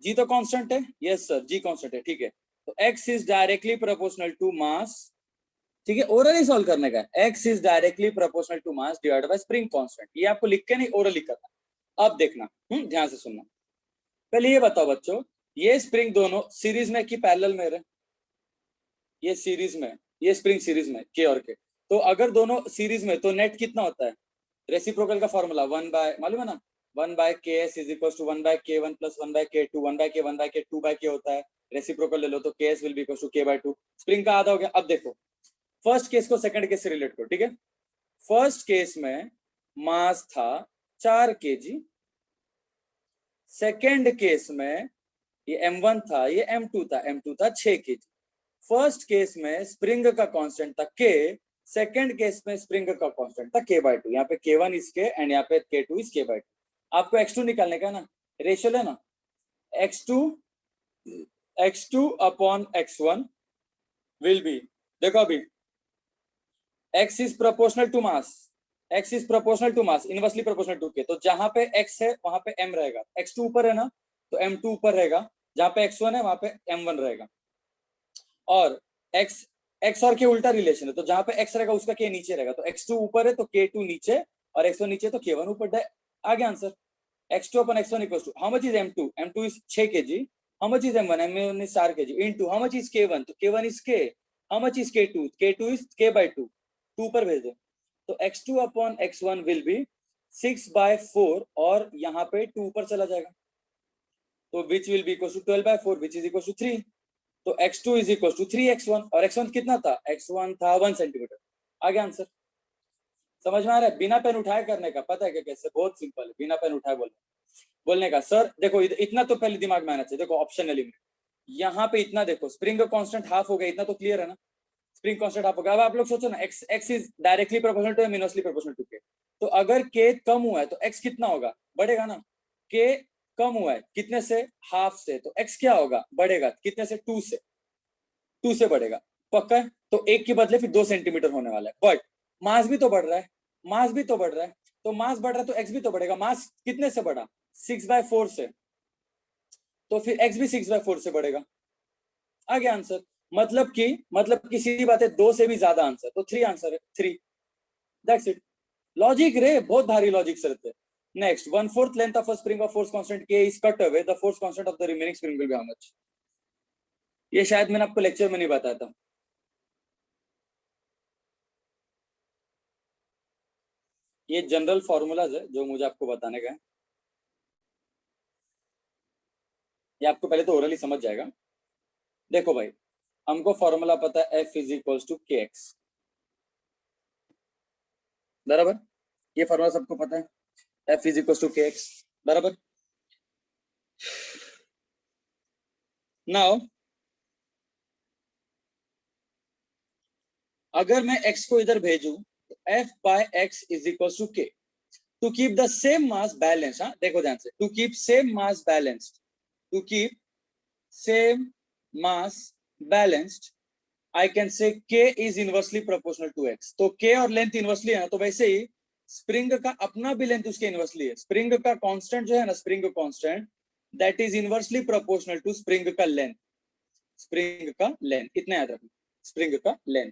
g तो कांस्टेंट है, यस सर g कांस्टेंट है, ठीक है। तो x is directly proportional to mass, ठीक है, ओरली सॉल्व करने का है। x is directly proportional to mass divided by spring constant. ये आपको लिख के नहीं, ओरली करना। अब देखना, ध्यान से सुनना। पहले ये बताओ बच्चों, ये स्प्रिंग दोनों सीरीज में कि पैरेलल में है? ये सीरीज में, ये स्प्रिंग सीरीज में के और के। तो अगर दोनों सीरीज में तो नेट कितना होता है? रेसिप्रोकल का फॉर्मूला 1 बाय, मालूम है ना, 1 by K S is equal to 1 by K one plus 1 by K two, 1 by K 2 bye के होता है। रेसिप्रोकल ले लो तो K S will be equal to K by 2। Spring का आधा हो गया। अब देखो फर्स्ट केस को सेकंड केस से रिलेट करो, ठीक है। फर्स्ट केस में मास था 4 केजी, सेकेंड केस में ये m1 था, ये m2 था, m2 था 6 केजी। फर्स्ट केस में स्प्रिंग का कांस्टेंट था k, सेकेंड केस में स्प्रिंग का कांस्टेंट था k बाय 2। यहाँ पे k1 इज k एंड यहाँ पे k2 इज k बाय 2। आपको x2 निकालने का ना, रेशियो लेना, x2 upon x1 will B, देखो अभी x is proportional to mass, x is proportional to mass, inversely proportional to k। तो जहां पे x है वहां पे m रहेगा, x2 ऊपर है ना तो m2 ऊपर रहेगा, जहां पे x1 है वहां पे m1 रहेगा। और x और k उल्टा रिलेशन है, तो जहां पे x रहेगा उसका k नीचे रहेगा। तो x2 ऊपर है तो k2 नीचे, और x1 नीचे तो k1 ऊपर। आगे answer x2 upon x1 equals to how much is m2? m2 is 6 kg. How much is m1? m1 is 4 kg into how much is k1? तो k1 is k. How much is k2? k2 is k by 2, 2 पर भेज दो। तो x2 upon x1 will be 6 by 4, और यहाँ पे 2 पर चला जाएगा, तो which will be equal to 12 by 4, which is equal to 3। तो x2 is equal to 3x1, और x1 कितना था? x1 था 1 सेंटीमीटर। आगे आंसर समझ में आ रहा है? बिना पेन उठाए करने का, पता है क्या कैसे? बहुत सिंपल है, बिना पेन उठाए बोलने का। सर देखो इतना तो पहले दिमाग में आना चाहिए। देखो ऑप्शन एलिमेंट, यहाँ पे इतना देखो, स्प्रिंग का कांस्टेंट हाफ हो गया, इतना तो क्लियर है ना, स्प्रिंग कांस्टेंट हाफ हो गया। अब आप लोग सोचो ना, x is directly proportional to inversely proportional to k। तो अगर k कम हुआ है तो x कितना होगा? बढ़ेगा ना। k कम हुआ है कितने से? हाफ से, तो x क्या होगा? बढ़ेगा कितने से? 2 से, 2 से बढ़ेगा, पक्का है। तो 1 के बदले फिर 2 सेंटीमीटर होने वाला है, बट मास भी तो बढ़ रहा है, मास भी तो बढ़ रहा है। तो मास बढ़ रहा है तो x भी तो बढ़ेगा। मास कितने से बढ़ा? 6 by 4 से, तो फिर x भी 6 by 4 से बढ़ेगा। आ गया आंसर। मतलब कि सीधी बात है, 2 से भी ज्यादा आंसर, तो 3 आंसर है, 3। That's it. लॉजिक रे, बहुत भारी लॉजिक से रहते हैं। Next, 1/4 length of a spring of force constant k is cut away, the force constant of the remaining spring will be how much? ये शायद मैंने आपको लेक्चर में नहीं बताया था। ये जनरल फॉर्मूलाज है जो मुझे आपको बताने का है। ये आपको पहले तो ओरली समझ जाएगा। देखो भाई, हमको फॉर्मूला पता है F is equals to k x, बराबर। ये फॉर्मूला सबको पता है, F is equals to k x, बराबर। नाउ अगर मैं x को इधर भेजूं तो F by x is equals to k. To keep the same mass balance, हाँ देखो ध्यान से, to keep same mass balanced, to keep same mass balanced, I can say k is inversely proportional to x। तो k और length inversely है ना, तो वैसे ही स्प्रिंग का अपना भी लेंथ उसके इनवर्सली है। स्प्रिंग का कांस्टेंट जो है ना, spring constant, that is inversely proportional to spring का लेंथ। स्प्रिंग का लेंथ इतना याद रखना, स्प्रिंग का लेंथ।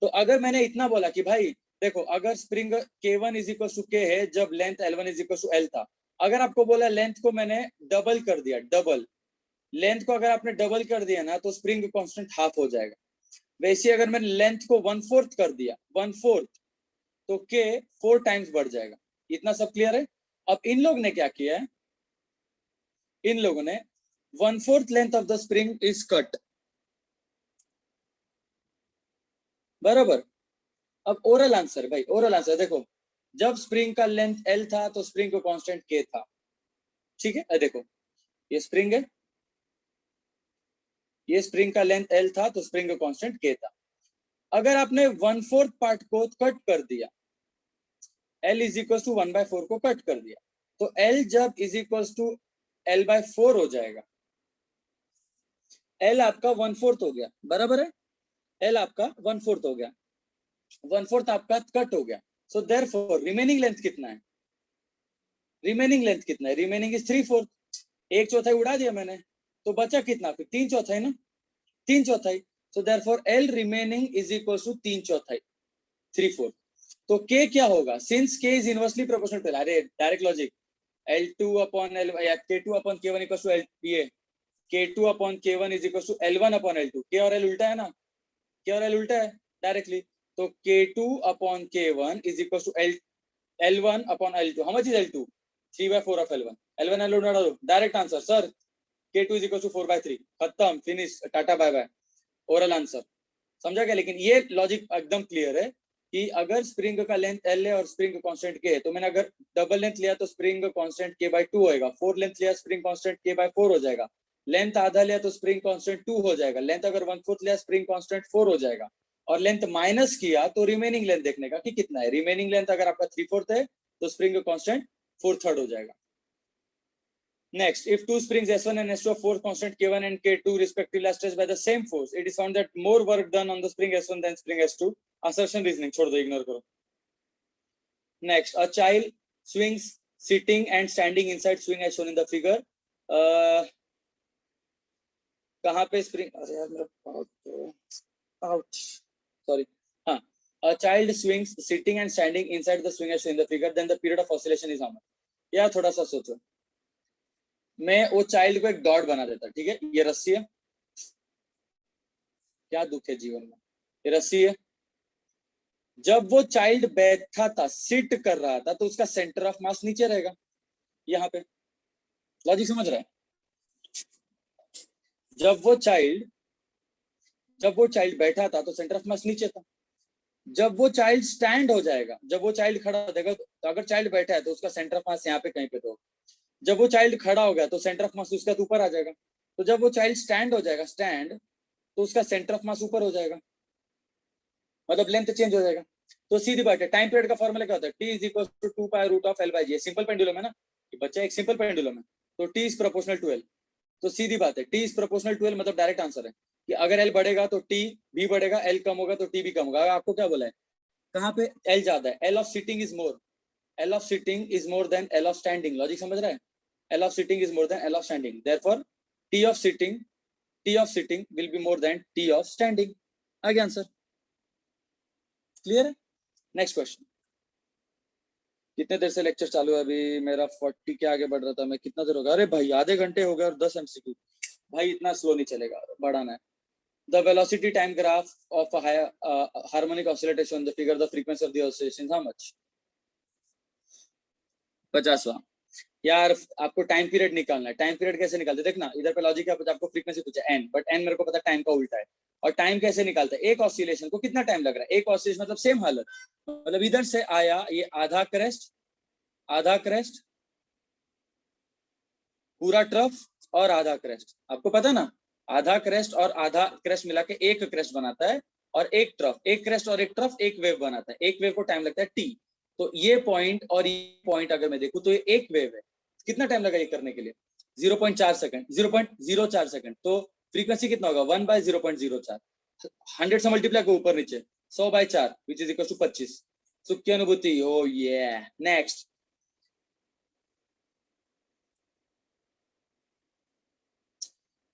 तो अगर मैंने इतना बोला कि भाई देखो, अगर spring k1 is equal to k है जब length l1 is equal to l था, अगर आपको बोला लेंथ को मैंने डबल कर दिया, डबल लेंथ को अगर आपने डबल कर दिया ना, तो स्प्रिंग कांस्टेंट हाफ हो जाएगा। वैसे अगर मैंने लेंथ को 1/4 कर दिया, 1/4, तो k 4 टाइम्स बढ़ जाएगा। इतना सब क्लियर है। अब इन लोग ने क्या किया है, इन लोगों ने 1/4 length of the spring is cut, बराबर। अब ओरल आंसर भाई, ओरल आंसर देखो, जब स्प्रिंग का लेंथ l था तो स्प्रिंग का कांस्टेंट k था, ठीक है। देखो ये स्प्रिंग है, ये स्प्रिंग का लेंथ l था तो स्प्रिंग का कांस्टेंट k था। अगर आपने 1/4 पार्ट को कट कर दिया, l इज इक्वल टू 1/4 को कट कर दिया, तो l जब इज इक्वल टू l/4 हो जाएगा, l आपका 1/4 हो गया, बराबर है। l आपका 1/4 हो गया, 1/4 आपका कट हो गया। सो देयरफॉर रिमेनिंग लेंथ कितना है, रिमेनिंग लेंथ कितना है, रिमेनिंग इज 3/4। एक चौथाई उड़ा दिया मैंने, तो बचा कितना, फिर 3/4 ना, 3/4। So therefore L remaining is equal to 3/4, 3/4। तो k क्या होगा, since k is inversely proportional to, अरे direct logic, L2 upon L या K2 upon K1 equal to L, ये K2 upon K1 is equal to L1 upon L2। K और L उल्टा है ना, K और L उल्टा है डायरेक्टली। तो K2 upon K1 is equal to L1 upon L2। How much is L2, 3/4 of L1। L1 L2 उड़ा दो, direct answer sir, K2 is equal to 4/3, खत्म, finish, tata bye bye, oral answer. समझा क्या। लेकिन ये logic एकदम clear है कि अगर स्प्रिंग का लेंथ L है और स्प्रिंग कांस्टेंट K है, तो मैंने अगर डबल लेंथ लिया तो स्प्रिंग कांस्टेंट K/2 होएगा, 4 लेंथ लिया स्प्रिंग कांस्टेंट K/4 हो जाएगा, लेंथ आधा लिया तो स्प्रिंग कांस्टेंट 2 हो जाएगा, लेंथ अगर 1/4 लिया स्प्रिंग कांस्टेंट 4 हो जाएगा, और लेंथ माइनस किया तो रिमेनिंग लेंथ देखने का कि कितना है। रिमेनिंग लेंथ अगर आपका 3/4 है तो स्प्रिंग कांस्टेंट 4/3 हो जाएगा। Next, if two springs S1 and S2 of force constant K1 and K2 respectively are stretched by the same force, it is found that more work done on the spring S1 than spring S2. Assertion reasoning, छोड़ दो, ignore करो. Next, a child swings sitting and standing inside swing as shown in the figure. कहाँ पे spring? अरे यार मेरा ouch. Sorry. हाँ. A child swings sitting and standing inside the swing as shown in the figure. Then the period of oscillation is how much? यार थोड़ा सा सोचो. मैं वो चाइल्ड को एक डॉट बना देता, ठीक है, ये रस्सी है, क्या दुख है जीवन में, ये रस्सी है। जब वो चाइल्ड बैठा था, सिट कर रहा था, तो उसका सेंटर ऑफ मास नीचे रहेगा, यहाँ पे। लॉजिक समझ रहा है। जब वो चाइल्ड बैठा था तो सेंटर ऑफ मास नीचे था। जब वो चाइल्ड स्टैंड हो जाएगा, जब वो चाइल्ड खड़ा हो जाएगा, तो अगर चाइल्ड बैठा है तो उसका सेंटर ऑफ मास यहाँ पे कहीं पे तो, जब वो चाइल्ड खड़ा हो गया तो सेंटर ऑफ मास उसका ऊपर आ जाएगा। तो जब वो चाइल्ड स्टैंड हो जाएगा, स्टैंड, तो उसका सेंटर ऑफ मास ऊपर हो जाएगा, मतलब लेंथ चेंज हो जाएगा। तो सीधी बात है, टाइम पीरियड का फॉर्मूला क्या होता है, t is equal to 2 pi root of L/G। Simple pendulum है ना, ये बच्चा एक सिंपल पेंडुलम है, तो t is proportional to L। तो सीधी बात है, t is proportional to L, मतलब डायरेक्ट आंसर है कि अगर L बढ़ेगा तो t भी बढ़ेगा, L कम होगा तो t भी कम होगा। आपको क्या बोला है, कहाँ पे L ज्यादा है, L of sitting is more, L of sitting is more than L of standing. Logic समझ रहा है, L of sitting is more than L of standing, therefore t of sitting will be more than t of standing. आ गया answer, clear है। Next question. कितने देर से lecture चालू है अभी, मेरा 40 के आगे बढ़ रहा था, मैं कितना देर हो गया, अरे भाई आधे घंटे हो गए और 10 MCQ। भाई इतना स्लो नहीं चलेगा, बढ़ाना है। the velocity time graph of a harmonic oscillator shown the figure, the frequency of the oscillation how much? 50वां यार आपको टाइम पीरियड निकालना है। टाइम पीरियड कैसे निकालते, देखना इधर पे लॉजिक है, आपको फ्रीक्वेंसी पूछा एन, बट एन मेरे को पता टाइम का उल्टा है। और टाइम कैसे निकालते हैं, एक ऑसिलेशन को कितना टाइम लग रहा है, एक ऑसिलेशन मतलब सेम हालत, मतलब इधर से आया ये आधा क्रेस्ट पूरा ट्रफ और आधा क्रेस्ट, आपको पता ना आधा क्रेस्ट और आधा क्रेस्ट मिला के एक क्रेस्ट बनाता है, और एक ट्रफ, एक क्रेस्ट और एक ट्रफ एक वेव बनाता है, एक वेव को टाइम लगता है टी। तो ये पॉइंट और ये पॉइंट अगर मैं देखूं तो ये एक वेव है, कितना टाइम लगा ये करने के लिए, 0.4 सेकंड, 0.04 सेकंड। तो फ्रीक्वेंसी कितना होगा 1/0.04, 100 से मल्टीप्लाई को ऊपर नीचे 100/4 विच इज इक्वल टू 25। सुख की अनुभूति, ओ ये next.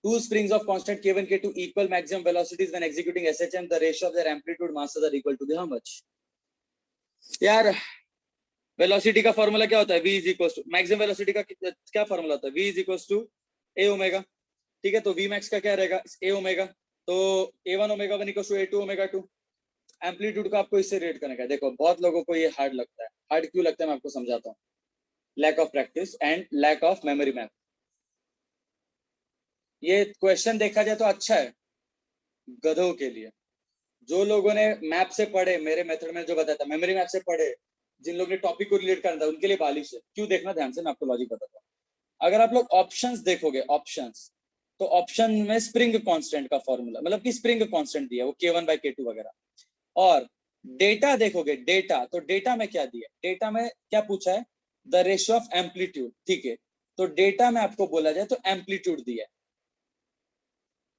Two springs of constant k1 k2 equal maximum velocities when executing SHM, the ratio of their amplitude masses are equal to the how much? यार वेलोसिटी का formula क्या होता है, v is equals to maximum velocity का क्या formula होता है, v is equals to a omega, ठीक है। तो v max का क्या रहेगा a ओमेगा, तो a1 omega 1 equals to a2 omega 2। Amplitude को आपको इससे रेट करने का, देखो बहुत लोगों को ये हार्ड लगता है, हार्ड क्यों लगता है मैं आपको समझाता हूँ, lack of practice and lack of memory map. ये क्वेश्चन देखा जाए तो अच्छा है गधों के लिए, जो लोगों ने मैप से पढ़े, मेरे मेथड में जो बताया था मेमोरी मैप से पढ़े, जिन लोगों ने टॉपिक को रिलेट करना था उनके लिए बालिश है। क्यों, देखना ध्यान से, मैं आपको लॉजिक बताता हूँ। अगर आप लोग ऑप्शंस देखोगे, ऑप्शंस, तो ऑप्शन में स्प्रिंग कांस्टेंट का फॉर्मूला, मतलब कि स्प्रिंग कांस्टेंट दिया वो k1/k2 वगैरह, और डेटा देखोगे, डेटा, तो डेटा में क्या दिया, डेटा में क्या पूछा है, द रेशियो ऑफ एम्पलीट्यूड, ठीक है। तो डेटा में आपको बोला जाए तो एम्पलीट्यूड दिया है,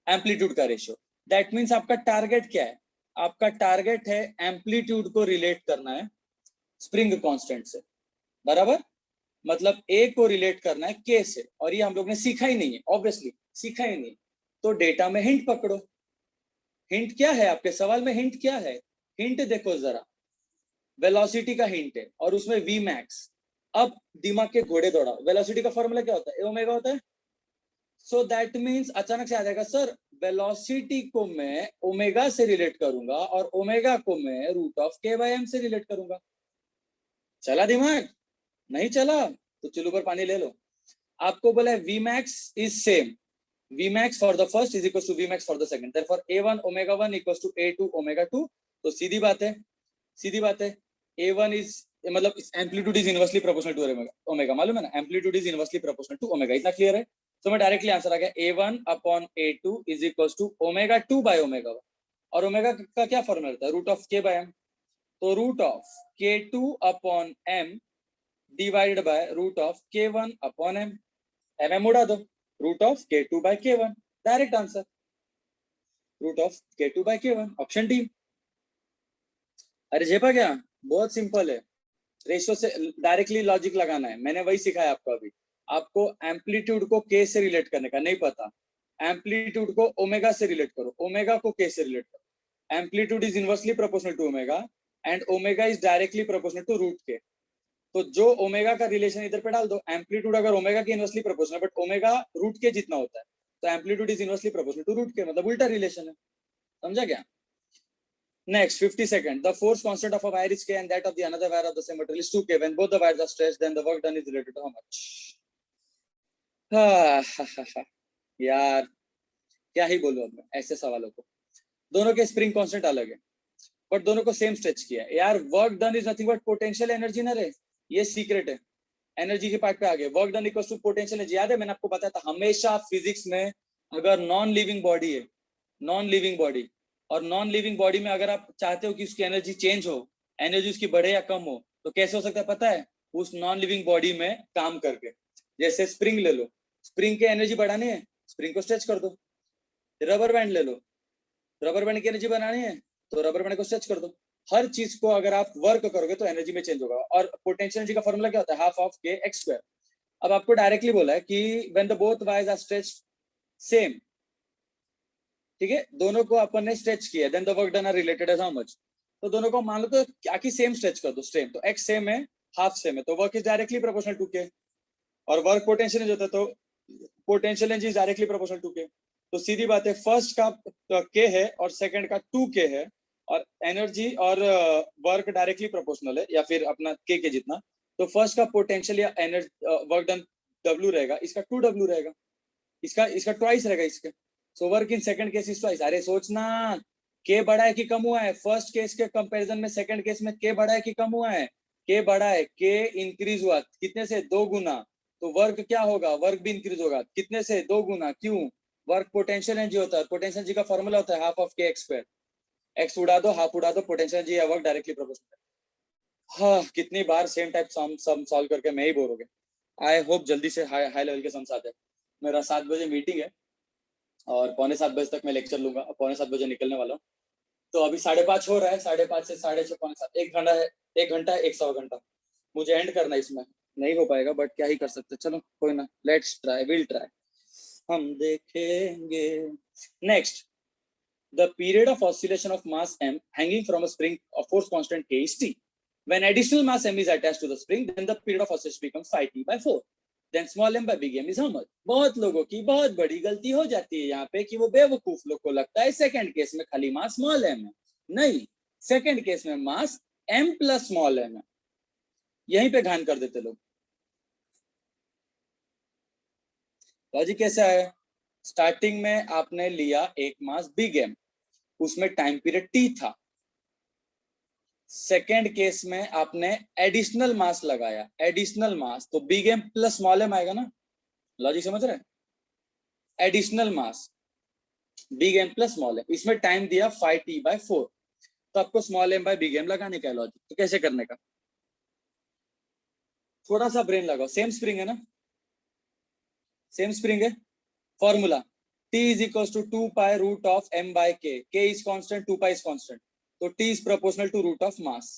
एम्पलीट्यूड का रेशियो। दैट मीन्स आपका टारगेट क्या है, आपका टारगेट है एम्पलीट्यूड को रिलेट करना है स्प्रिंग कांस्टेंट से, बराबर, मतलब ए को रिलेट करना है के से, और ये हम लोग ने सीखा ही नहीं है, ऑब्वियसली सीखा ही नहीं। तो डेटा में हिंट पकड़ो, हिंट क्या है आपके सवाल में, हिंट क्या है, हिंट देखो जरा, वेलोसिटी का हिंट है और उसमें वी मैक्स। अब दिमाग के घोड़े दौड़ा, वेलोसिटी का फॉर्मूला क्या होता है, ए ओमेगा होता है। सो दैट मीन्स अचानक से आ जाएगा सर वेलोसिटी को मैं ओमेगा से रिलेट करूंगा और ओमेगा को मैं √k/m से रिलेट करूंगा। चला दिमाग, नहीं चला तो चुल्लू पर पानी ले लो। आपको बोला है Vmax is same, Vmax for the first is equals to Vmax for the second, therefore A1 omega 1 equals to A2 omega 2। तो सीधी बात है, सीधी बात है, A1 is मतलब amplitude is inversely proportional to omega, मालूम है ना, amplitude is inversely proportional to omega, इतना क्लियर है। तो मैं डायरेक्टली आंसर आ गया A1 upon A2 is equals to omega 2 by omega 1, और ओमेगा का क्या फॉर्मूला रहता है, √k/m। तो √k2 upon m divided by √k1 upon m, mm उड़ा दो, √k2/k1, direct answer √k2/k1, option D. अरे झेपा क्या, बहुत सिंपल है, रेशियो से डायरेक्टली लॉजिक लगाना है, मैंने वही सिखाया आपको अभी। आपको एम्पलीट्यूड को के से रिलेट करने का नहीं पता, एम्पलीट्यूड को ओमेगा से रिलेट करो, ओमेगा को के से रिलेट करो। Amplitude is inversely proportional to omega and omega is directly proportional to √k। तो जो ओमेगा का रिलेशन इधर पे डाल दो, एम्पलीट्यूड अगर ओमेगा के inversely proportional but omega √k जितना होता है, तो amplitude is inversely proportional to √k, मतलब उल्टा रिलेशन है, समझा क्या। Next, 52nd. The force constant of a wire is K and that of the another wire of the same material is 2K. When both the wires are stretched, then the work done is related to how much? यार क्या ही बोलूं अब मैं ऐसे सवालों को, दोनों के स्प्रिंग कांस्टेंट अलग है बट दोनों को सेम स्ट्रेच किया है। यार work done is nothing but potential energy ना रे, ये सीक्रेट है। एनर्जी के पार्ट पे आ गए, work done equals to potential energy. याद है मैंने आपको बताया था हमेशा फिजिक्स में, अगर नॉन लिविंग बॉडी है, नॉन लिविंग बॉडी, और नॉन लिविंग बॉडी में अगर आप चाहते हो कि उसकी एनर्जी चेंज हो, एनर्जी उसकी बढ़े या कम हो, तो कैसे हो सकता है पता है, उस नॉन लिविंग बॉडी में काम करके। जैसे स्प्रिंग ले लो, स्प्रिंग की एनर्जी बढ़ानी है, स्प्रिंग को स्ट्रेच कर दो। रबर बैंड ले लो, रबर बैंड की एनर्जी बनानी है तो रबर बैंड को स्ट्रेच कर दो। हर चीज को अगर आप वर्क करोगे तो एनर्जी में चेंज होगा। और पोटेंशियल एनर्जी का फॉर्मूला क्या होता है, half of K x square. अब आपको डायरेक्टली बोला है कि when the both wires are stretched same, ठीक है, दोनों को अपन ने स्ट्रेच किया, then the work done are related as how much. तो दोनों को मान लो तो क्या कि सेम स्ट्रेच कर दो, सेम, तो एक्स सेम है, हाफ सेम है, तो work is directly proportional to K. और वर्क पोटेंशियल एनर्जी होता है तो potential energy is directly proportional to K. तो सीधी बात है, फर्स्ट का के है और सेकंड का 2k है, और एनर्जी और वर्क डायरेक्टली प्रोपोर्शनल है, या फिर अपना के जितना। तो फर्स्ट का पोटेंशियल या एनर्जी वर्क डन W रहेगा, इसका 2W रहेगा, इसका इसका ट्वाइस रहेगा इसके। So work in second case is twice. अरे सोचना, के बड़ा है कि कम हुआ है? फर्स्ट केस के कंपैरिजन में सेकंड केस में के बड़ा है कि कम हुआ है? के बड़ा है, के इंक्रीज हुआ कितने से? 2 गुना। तो वर्क क्या होगा? वर्क भी इंक्रीज होगा कितने से? 2 गुना। क्यों? वर्क पोटेंशियल एनर्जी होता है, पोटेंशियल एनर्जी का फॉर्मूला होता है half of K x square. X उड़ा दो, हाफ उड़ा दो, पोटेंशियल एनर्जी या वर्क डायरेक्टली प्रोपोर्शनल। हाँ, कितनी बार सेम टाइप सम सॉल्व करके मैं ही बोर हो गया। आई होप जल्दी से हाई लेवल के सम्स आते हैं। मेरा 7 बजे मीटिंग है और 6:45 तक मैं लेक्चर लूंगा, 6:45 बजे निकलने वाला हूँ। तो अभी 5:30 हो रहा है, 5:30 से 6:30, 6:45, 1 घंटा है, 1 घंटा 1 सवा घंटा मुझे एंड करना है। इसमें नहीं हो पाएगा बट क्या ही कर सकते, चलो कोई ना, लेट्स ट्राई, विल ट्राई, हम देखेंगे। Next, the period of oscillation of mass m hanging from a spring of force constant k is t. When additional mass m is attached to the spring, then the period of oscillation becomes phi t by 4. Then small m by big M is how much? बहुत लोगों की बहुत बड़ी गलती हो जाती है यहाँ पे कि वो बेवकूफ लोग को लगता है सेकंड केस में खाली मास स्मॉल m है। नहीं, सेकंड केस में मास m प्लस स्मॉल m है। यहीं पे ध्यान कर देते लोग। लॉजिक कैसा है? स्टार्टिंग में आपने लिया एक मास बिग M, उसमें टाइम पीरियड t था। सेकेंड केस में आपने एडिशनल मास लगाया, एडिशनल मास, तो big M plus small m आएगा ना। लॉजिक समझ रहे हैं? Additional mass big M plus small m, इसमें टाइम दिया phi t by 4, तो आपको small m by big M लगाने का है। लॉजिक तो कैसे करने का? थोड़ा सा ब्रेन लगाओ। सेम स्प्रिंग है ना, सेम स्प्रिंग है। Formula T is equals to 2 pi root of m by k. K is constant, 2 pi is constant. So T is proportional to root of mass.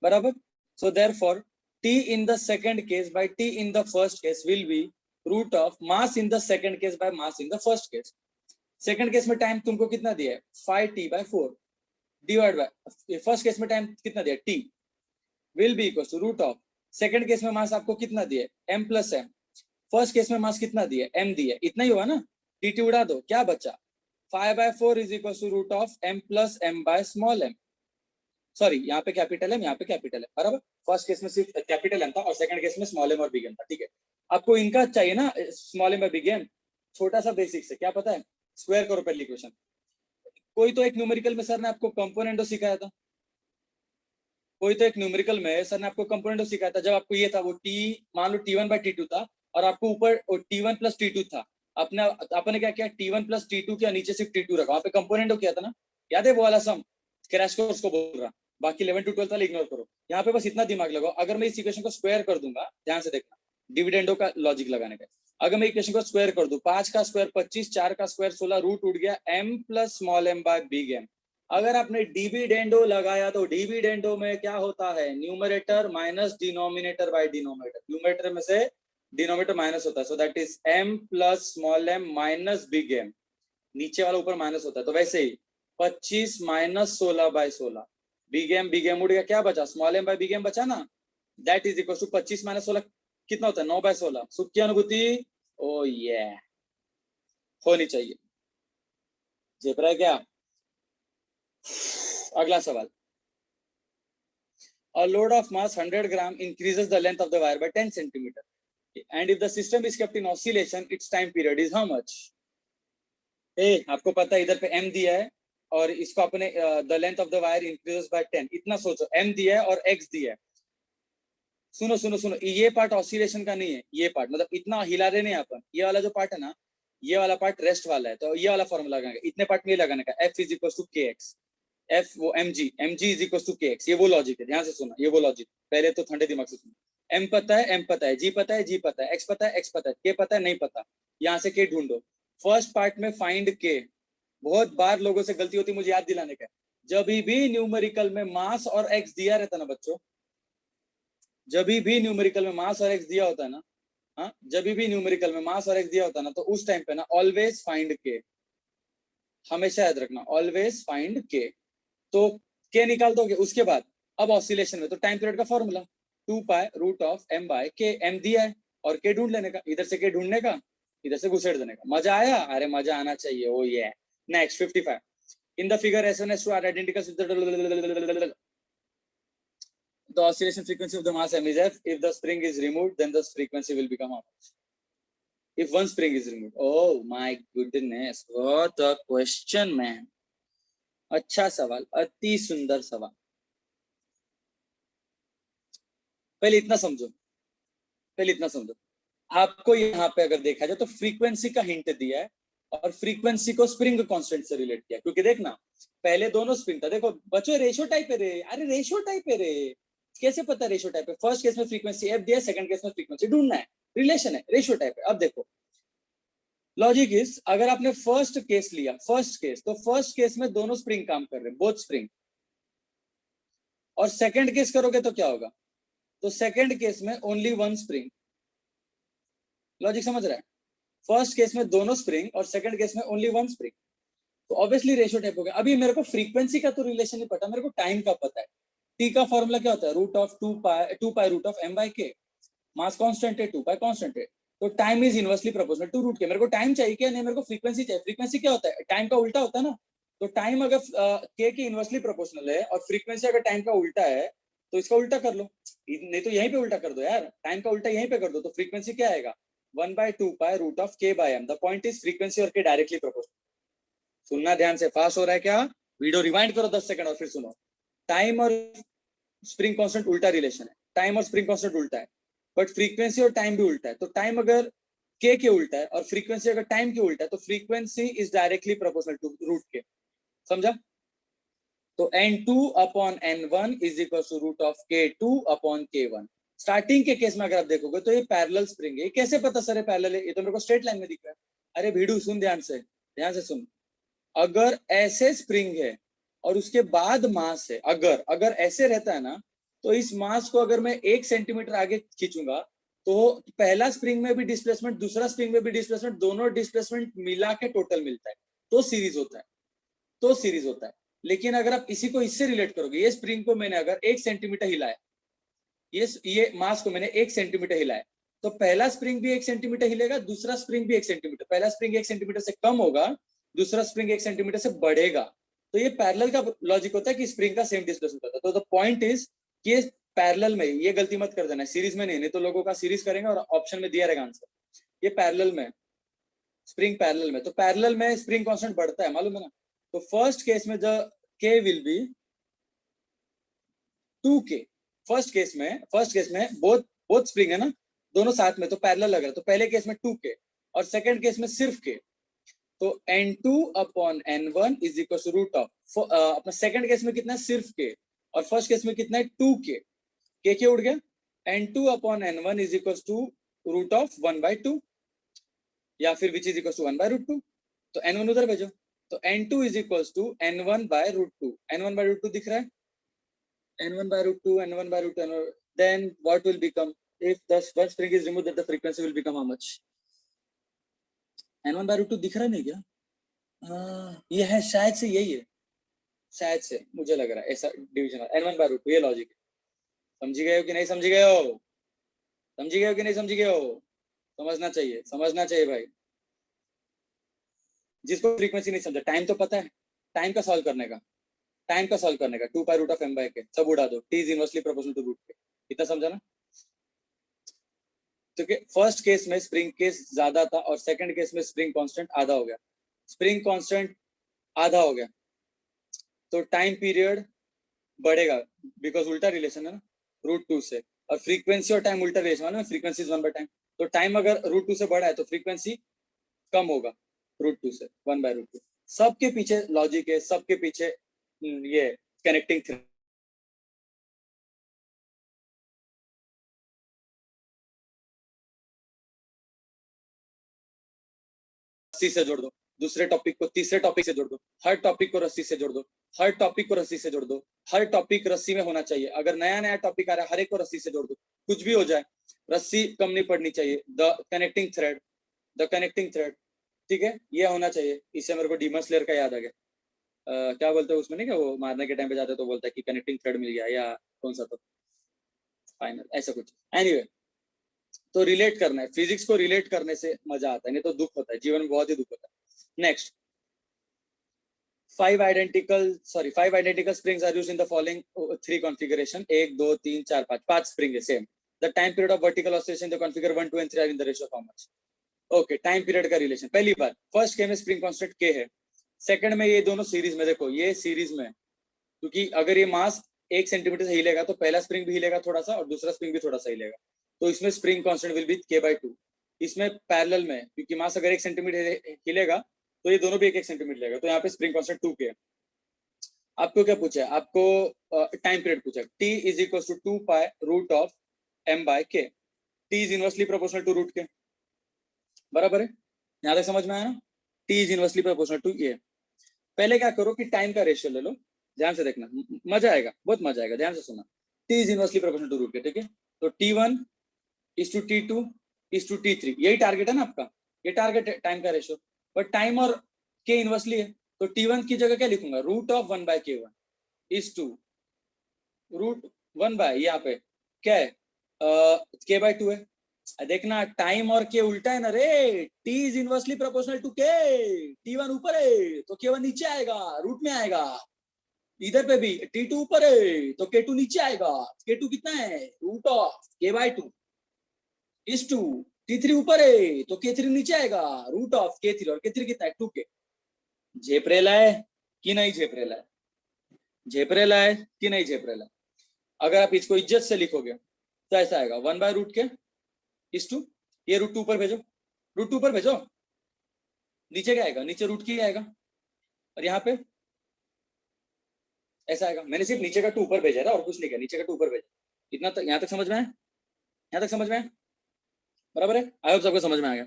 बराबर? So therefore T in the second case by T in the first case will be root of mass in the second case by mass in the first case. Second case में time तुमको कितना दिया है? phi t by 4 divide by first case में time कितना दिया? t will be equals to root of, second case में मास आपको कितना दिया है? m plus m। First case में मास कितना दिया है? m दिया है। इतना ही हुआ ना, टी उड़ा दो, क्या बचा? 5/4 is equal to root of m plus m by small m। Sorry, यहाँ पे कैपिटल m, यहाँ पे कैपिटल m, बराबर। फर्स्ट केस में सिर्फ कैपिटल m था और सेकंड केस में स्मॉल m और बिग m था। ठीक है, आपको इनका चाहिए ना, small m by big m। छोटा सा बेसिक से क्या पता है? स्क्वायर करो पहली इक्वेशन। कोई तो एक न्यूमेरिकल में सर ने आपको कंपोनेंटो सिखाया था, कोई तो एक न्यूमेरिकल में सर ने आपको कंपोनेंटो सिखाया था। जब आपको ये था वो t, मान लो t1 बाय t2 था और आपको ऊपर t1 प्लस t2 था। आपने क्या किया? t1 प्लस t2 किया, नीचे सिर्फ t2 रखा, वहां पे कंपोनेंट किया था ना, याद है वो वाला सम? क्रैश कोर्स को बोल रहा, बाकी 11 to 12 वाला इग्नोर करो। यहाँ पे बस इतना दिमाग लगाओ, अगर मैं इस इक्वेशन को स्क्वायर कर दूंगा, ध्यान से देखना डिविडेंडो का लॉजिक लगाने का। अगर मैं इक्वेशन को स्क्वायर कर दूं, 5 का स्क्वायर 25, 4 का स्क्वायर 16, रूट उठ गया m plus small m by big M। अगर आपने डिविडेंडो लगाया तो डिविडेंडो में क्या होता है? Numerator minus denominator by denominator, numerator में से डिनोमिनेटर माइनस होता है, so that is m plus small m minus big M। नीचे वाला ऊपर माइनस होता है, तो वैसे ही 25 माइनस 16 बाय 16, बिग M उड़ गया, क्या बचा? Small m by big M बचा ना, that is equal to 25 minus 16 कितना होता है? 9 बाय 16। सुख की अनुभूति ओ ये होनी चाहिए। जेब रहा है क्या? अगला सवाल, a load of mass 100 gram increases the length of the wire by 10 centimeter, and if the system is kept in oscillation, its time period is how much? आपको पता है इधर पे m दिया है और इसको अपने the length of the wire increases by 10, इतना सोचो, m दिया है और x दिया है। सुनो सुनो सुनो, ये पार्ट ऑसिलेशन का नहीं है, ये पार्ट मतलब इतना हिला रहे नहीं अपन, ये वाला जो पार्ट है ना, ये वाला पार्ट रेस्ट वाला है, तो ये वाला फॉर्मूला लगाने का, इतने पार्ट में लगाने का, F is equal to kx, F वो mg is equal to kx। ये वो लॉजिक है, ध्यान से सुना, ये वो लॉजिक, पहले तो ठंडे दिमाग से सुनो। m पता है, m पता है, g पता है, g पता है, x पता है, x पता है, k पता है, नहीं पता, यहाँ से k ढूंढो। फर्स्ट पार्ट में फाइंड k, बहुत बार लोगों से गलती होती है मुझे याद दिलाने का। जब भी न्यूमेरिकल में मास और x दिया रहता ना बच्चों, जब भी न्यूमेरिकल में मास और x दिया होता है ना, हाँ, जब भी न्यूमेरिकल में मास और x दिया होता है ना, तो उस टाइम पे ना ऑलवेज फाइंड k, हमेशा याद रखना, ऑलवेज फाइंड k। तो k निकाल दोगे, उसके बाद अब ऑसिलेशन में तो टाइम पीरियड का formula 2 pi root of m by k, m दिया है और k ढूंढ लेने का, इधर से k ढूंढने का इधर से घुसेड़ देने का। मजा आया? अरे मजा आना चाहिए। ओ ये next 55 in the figure S1 S2 are identical with the oscillation frequency of the mass m is f. If the spring is removed, then the frequency will become how much? If one spring is removed. Oh my goodness, what a question, man. अच्छा सवाल, अति सुंदर सवाल। पहले इतना समझो, आपको यहाँ पे अगर देखा जाए तो फ्रीक्वेंसी का हिंट दिया है और फ्रीक्वेंसी को स्प्रिंग कांस्टेंट से रिलेट किया, क्योंकि देखना पहले दोनों स्प्रिंग था। देखो बच्चों रेशियो टाइप है रे, अरे रेशियो टाइप है रे, कैसे पता रेशियो टाइप है? फर्स्ट केस में फ्रीक्वेंसी एफ दिया, सेकंड केस में फ्रीक्वेंसी ढूंढना है, रिलेशन है, रेशियो टाइप है। अब देखो लॉजिक इज, अगर आपने फर्स्ट केस लिया, फर्स्ट केस, तो फर्स्ट केस में दोनों स्प्रिंग काम कर रहे हैं, बोथ स्प्रिंग। और सेकंड केस करोगे तो क्या होगा? तो सेकंड केस में ओनली वन स्प्रिंग। लॉजिक समझ रहा है? फर्स्ट केस में दोनों स्प्रिंग और सेकंड केस में ओनली वन स्प्रिंग, तो ऑब्वियसली रेशियो टाइप हो गया। अभी मेरे को फ्रीक्वेंसी का तो रिलेशन नहीं पता, मेरे को टाइम का पता है। टी का फॉर्मूला क्या होता है? Root of 2 pi root of m by K. Mass constant है, 2 पाई कांस्टेंट है, तो time is inversely proportional to root K. मेरे को टाइम चाहिए क्या? नहीं, मेरे को फ्रीक्वेंसी चाहिए। फ्रीक्वेंसी क्या होता है? टाइम का उल्टा होता है ना। तो टाइम अगर के की इनवर्सली प्रोपोर्शनल है और फ्रीक्वेंसी अगर टाइम का उल्टा है, तो इसका उल्टा कर लो, नहीं तो यहीं पे उल्टा कर दो यार, टाइम का उल्टा यहीं पे कर दो, तो फ्रीक्वेंसी क्या आएगा? 1/2 pi root of K by M. The point is frequency और के डायरेक्टली प्रोपोर्शनल। सुनना ध्यान से, फास्ट हो रहा है क्या? वीडियो रिवाइंड करो 10 सेकंड और फिर सुनो। टाइम और स्प्रिंग कांस्टेंट उल्टा रिलेशन है, टाइम और स्प्रिंग कांस्टेंट उल्टा है, बट फ्रीक्वेंसी और टाइम भी उल्टा है। तो टाइम अगर के उल्टा है और फ्रीक्वेंसी अगर टाइम के उल्टा है, तो frequency is directly proportional to root K. समझा? तो n2 upon n1 is equal to root of k2 upon k1। Starting के केस में अगर आप देखोगे तो ये पैरेलल स्प्रिंग है। कैसे पता सर पैरेलल है? ये तो मेरे को स्ट्रेट लाइन में दिख रहा है। अरे भीड़ू सुन ध्यान से सुन। अगर ऐसे स्प्रिंग है और उसके बाद मास है, अगर ऐसे रहता है ना, तो इस मास को अगर मैं 1 सेंटीमीटर आगे खींचूंगा, तो पहला स्प्रिंग में भी डिस्प्लेसमेंट, दूसरा स्प्रिंग में भी डिस्प्लेसमेंट, दोनों डिस्प्लेसमेंट मिला के टोटल मिलता है, तो सीरीज होता है। लेकिन अगर आप इसी को इससे रिलेट करोगे, ये स्प्रिंग को मैंने अगर 1 सेंटीमीटर हिलाया, ये मास को मैंने 1 सेंटीमीटर हिलाया, तो पहला स्प्रिंग भी 1 सेंटीमीटर हिलेगा, दूसरा स्प्रिंग भी 1 सेंटीमीटर। पहला स्प्रिंग 1 सेंटीमीटर से कम होगा, दूसरा स्प्रिंग 1 सेंटीमीटर से बढ़ेगा। तो ये पैरेलल का लॉजिक होता है कि स्प्रिंग का सेम डिस्प्लेसमेंट होता है। तो द पॉइंट इज कि पैरेलल में, ये गलती मत कर देना, सीरीज में नहीं तो लोगों का सीरीज करेंगे और ऑप्शन में दिया रहेगा आंसर। ये पैरेलल में, स्प्रिंग पैरेलल में, तो पैरेलल में स्प्रिंग कांस्टेंट बढ़ता है, मालूम है ना? तो फर्स्ट केस में द के will be 2k। First case में बोथ स्प्रिंग है ना, दोनों साथ में, तो पैरेलल लग रहा है। तो पहले केस में 2k और सेकंड केस में सिर्फ k, तो n2 upon n1 is equal to root of, अपना सेकंड केस में कितना है? सिर्फ k, और फर्स्ट केस में कितना है? 2k। k उड़ गया, n2 upon n1 is equal to root of 1/2, या फिर विच इज इक्वल टू 1/√2। तो n1 उधर भेजो, तो n2 is equal to n1/√2। n1/√2 दिख रहा है? n1/√2, n1/√2, then what will become if the one spring is removed, that the frequency will become how much? n1/√2 दिख रहा नहीं क्या? ये है, शायद से यही है, शायद से मुझे लग रहा है ऐसा डिवीजन n1/√2, ये लॉजिक है। समझी गए हो कि नहीं समझी गए हो? समझी गए हो? समझना चाहिए भाई। जिसको फ्रीक्वेंसी नहीं समझा, टाइम तो पता है, टाइम का सॉल्व करने का 2 pi root of m by K, सब उड़ा दो, t is inversely proportional to root K. इतना समझा ना? क्योंकि फर्स्ट केस में स्प्रिंग केस ज्यादा था और सेकंड केस में स्प्रिंग कांस्टेंट आधा हो गया। स्प्रिंग कांस्टेंट आधा हो गया तो टाइम पीरियड बढ़ेगा, बिकॉज उल्टा रिलेशन है ना √2 से, और फ्रीक्वेंसी और टाइम उल्टा रिलेशन है, फ्रीक्वेंसी इज 1/टाइम। तो टाइम अगर √2 से बढ़ा है तो फ्रीक्वेंसी कम होगा √2 से, 1/√2। सबके पीछे लॉजिक है, सबके पीछे ये कनेक्टिंग थ्रेड। रस्सी से जोड़ दो, दूसरे टॉपिक को तीसरे टॉपिक से जोड़ दो, हर टॉपिक को रस्सी से जोड़ दो, हर टॉपिक को रस्सी से जोड़ दो, हर टॉपिक रस्सी में होना चाहिए। अगर नया टॉपिक आ रहा है, हर एक को रस्सी से जोड़ दो, कुछ भी हो जाए रस्सी कम नहीं पड़नी चाहिए। द कनेक्टिंग थ्रेड, ठीक है, ये होना चाहिए। इससे मेरे को डीमन स्लेयर का याद आ गया। क्या बोलते हैं उसमें, नहीं क्या वो मारने के टाइम पे जाते तो बोलता है कि कनेक्टिंग थ्रेड मिल गया, या कौन सा तो फाइनल ऐसा कुछ। एनीवे तो रिलेट करना है, फिजिक्स को रिलेट करने से मजा आता है, नहीं तो दुख होता है, जीवन में बहुत ही दुख होता है। Next, five identical springs are used in the following three configuration, 1 2 3 4 5, 5 spring है same. The time period of vertical oscillation the configure 1 2 and 3 are in the ratio of how much. Okay, time period का relation, पहली बात first के में spring constant के है, second में ये दोनों सीरीज में, देखो ये सीरीज में, क्योंकि अगर ये मास 1 सेंटीमीटर से हिलेगा तो पहला स्प्रिंग भी हिलेगा थोड़ा सा और दूसरा स्प्रिंग भी थोड़ा सा हिलेगा, तो इसमें spring constant will be k/2। इसमें पैरेलल में, क्योंकि मास अगर 1 सेंटीमीटर हिलेगा तो ये दोनों भी 1 सेंटीमीटर हिलेगा, तो यहाँ पे स्प्रिंग कांस्टेंट 2k है। आपको क्या पूछा है, आपको टाइम पीरियड पूछा है, t is equal to 2 pi root of m/k, t is inversely proportional to root k, बराबर है, यहाँ तक समझ में आया ना, t is inversely proportional to a। पहले क्या करो कि टाइम का रेशियो ले लो, ध्यान से देखना, मजा आएगा, बहुत मजा आएगा, ध्यान से सुना। t is inversely proportional to root k, ठीक है, तो t1 is to t2 is to t3, यही टारगेट है ना आपका, ये टारगेट है टाइम का रेशियो, बट टाइम और k इनवर्सली है, तो t1 की जगह क्या लिखूंगा, root of 1/k1 is to root 1 यहाँ पे क्या है, k/2 है। देखना टाइम और के उल्टा है ना रे, t is inversely proportional to k, t1 ऊपर है तो k1 नीचे आएगा, रूट में आएगा, इधर पे भी t2 ऊपर है तो k2 नीचे आएगा, k2 कितना है, root of k/2 is to t3 ऊपर है तो k3 नीचे आएगा, रूट ऑफ k3, और k3 कितना है 2k। झेपरेला है कि नहीं झेपरेला है, झेपरेला है कि नहीं झेपरेला। अगर आप इसको इज्जत से लिखोगे तो ऐसा आएगा 1/√k इज टू, ये रूट 2 ऊपर भेजो, रूट 2 ऊपर भेजो, नीचे क्या आएगा, नीचे रूट की आएगा, और यहाँ पे ऐसा आएगा, मैंने सिर्फ नीचे का 2 ऊपर भेजा था और कुछ नहीं किया, नीचे का 2 ऊपर भेजा, इतना तक, यहाँ तक समझ में आया, यहाँ तक समझ में आया, बराबर है, आई होप सबको समझ में आ गया,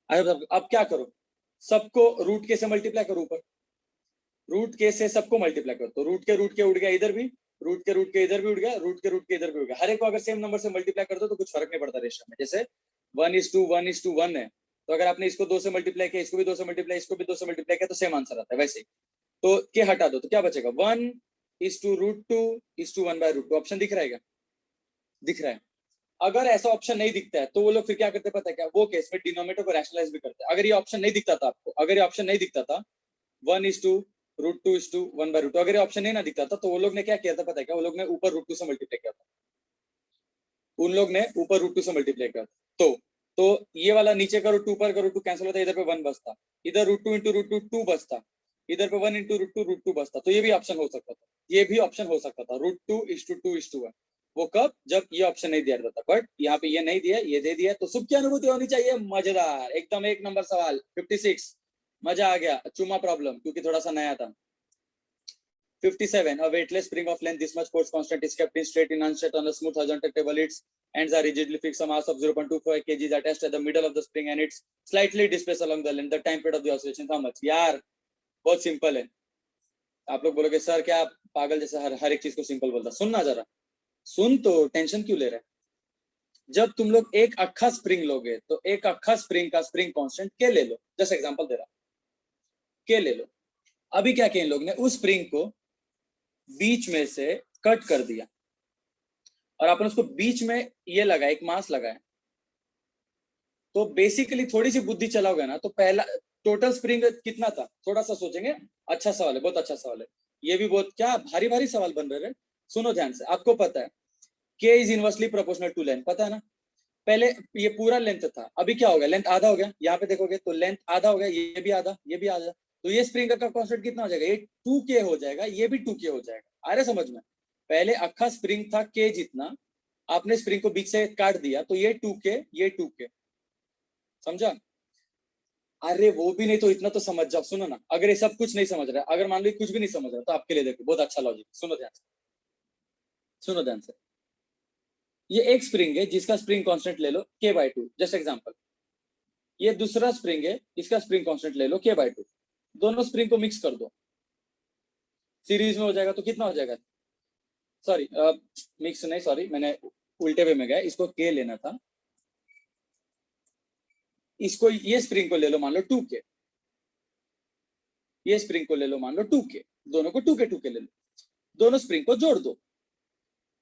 आई होप सबको। अब क्या करो, सबको रूट के से मल्टीप्लाई करो, ऊपर रूट के से सबको मल्टीप्लाई करो, तो रूट के उड़ गया इधर भी, रूट के इधर भी उड़ गया, रूट के इधर भी उड़ गया, हर एक को अगर सेम नंबर से मल्टीप्लाई कर दो तो कुछ फर्क नहीं पड़ता रेशियो में। जैसे 1:1:1 है, तो अगर आपने इसको 2 से मल्टीप्लाई किया, इसको भी 2 से मल्टीप्लाई, इसको भी 2 से मल्टीप्लाई किया, तो सेम आंसर आता है। वैसे तो के हटा दो तो क्या बचेगा, 1:√2:1/√2, ऑप्शन दिख रहा है क्या, दिख रहा है। अगर ऐसा ऑप्शन नहीं दिखता है तो वो लोग फिर क्या करते पता है क्या, वो केस में डिनोमिनेटर को रैशनलाइज भी करते हैं। अगर ये ऑप्शन नहीं दिखता था आपको, अगर ये ऑप्शन नहीं दिखता था 1:√2:1/√2, अगर ये ऑप्शन नहीं ना दिखता था तो वो लोग ने क्या किया था पता है क्या, वो लोग ने ऊपर √2 से मल्टीप्लाई किया था, उन लोग ने ऊपर √2 से मल्टीप्लाई किया था, तो ये वाला नीचे का √2 ऊपर का √2 कैंसिल होता है, इधर पे 1 बचता, इधर √2 इंटू √2 2 बचता, इधर पे 1 इंटू √2 बचता, तो ये भी ऑप्शन हो सकता था, ये भी ऑप्शन हो सकता था, √2:2:1। वो कब, जब ये ऑप्शन नहीं दिया जाता, बट यहाँ पे ये नहीं दिया, ये दे दिया, तो सुख की अनुभूति होनी चाहिए, मजेदार एकदम, 1 नंबर सवाल 56, मजा आ गया, चुमा प्रॉब्लम क्योंकि थोड़ा सा नया था। 57, a weightless spring of length this much force constant is kept in straight in unset on a smooth horizontal table, its ends are rigidly fixed, a mass of 0.25 kg is attached at the middle of the spring and it's slightly displaced along the length, the time period of the oscillation how much। यार बहुत simple है, आप लोग बोलोगे sir क्या पागल जैसे हर एक चीज को सिंपल बोलता, सुनना जरा, सुन तो टेंशन क्यों ले रहे। जब तुम लोग एक अक्खा स्प्रिंग लोगे तो एक अक्खा स्प्रिंग का स्प्रिंग कांस्टेंट के ले लो, जस्ट एग्जांपल दे रहा, के ले लो। अभी क्या किया इन लोग ने, उस स्प्रिंग को बीच में से कट कर दिया और अपन उसको बीच में ये लगा, एक मास लगाया, तो बेसिकली थोड़ी सी बुद्धि चलाओगे ना तो पहला टोटल स्प्रिंग कितना था, थोड़ा सा सोचेंगे, अच्छा सवाल है, बहुत अच्छा सवाल है, ये भी बहुत क्या भारी भारी सवाल बन रहे हैं। सुनो ध्यान से, आपको पता है k is inversely proportional to length, पता है ना, पहले ये पूरा लेंथ था, अभी क्या हो गया, लेंथ आधा हो गया, यहाँ पे देखोगे तो लेंथ आधा हो गया, ये भी आधा, ये भी आधा, तो ये स्प्रिंग का कांस्टेंट कितना हो जाएगा, ये 2k हो जाएगा, ये भी 2k हो जाएगा। आ रहा समझ में, पहले अक्खा स्प्रिंग था k जितना, आपने स्प्रिंग को बीच से काट दिया तो ये 2k, ये 2k, समझा। अरे वो भी नहीं तो इतना तो समझ जाओ, सुनो ना, अगर ये सब कुछ नहीं समझ रहा, अगर मान लो कुछ भी नहीं समझ रहा तो आपके लिए देखो बहुत अच्छा लॉजिक, सुनो ध्यान से, सुनो ध्यान से। ये एक स्प्रिंग है जिसका स्प्रिंग कांस्टेंट ले लो k/2, जस्ट एग्जांपल। ये दूसरा स्प्रिंग है, इसका स्प्रिंग कांस्टेंट ले लो k/2, दोनों स्प्रिंग को मिक्स कर दो, सीरीज में हो जाएगा, तो कितना हो जाएगा, सॉरी मिक्स नहीं, सॉरी मैंने उल्टे वे में गया, इसको k लेना था, इसको ये स्प्रिंग को ले लो मान लो 2k, ये स्प्रिंग को ले लो मान लो 2k, दोनों को 2k ले लो, दोनों स्प्रिंग को जोड़ दो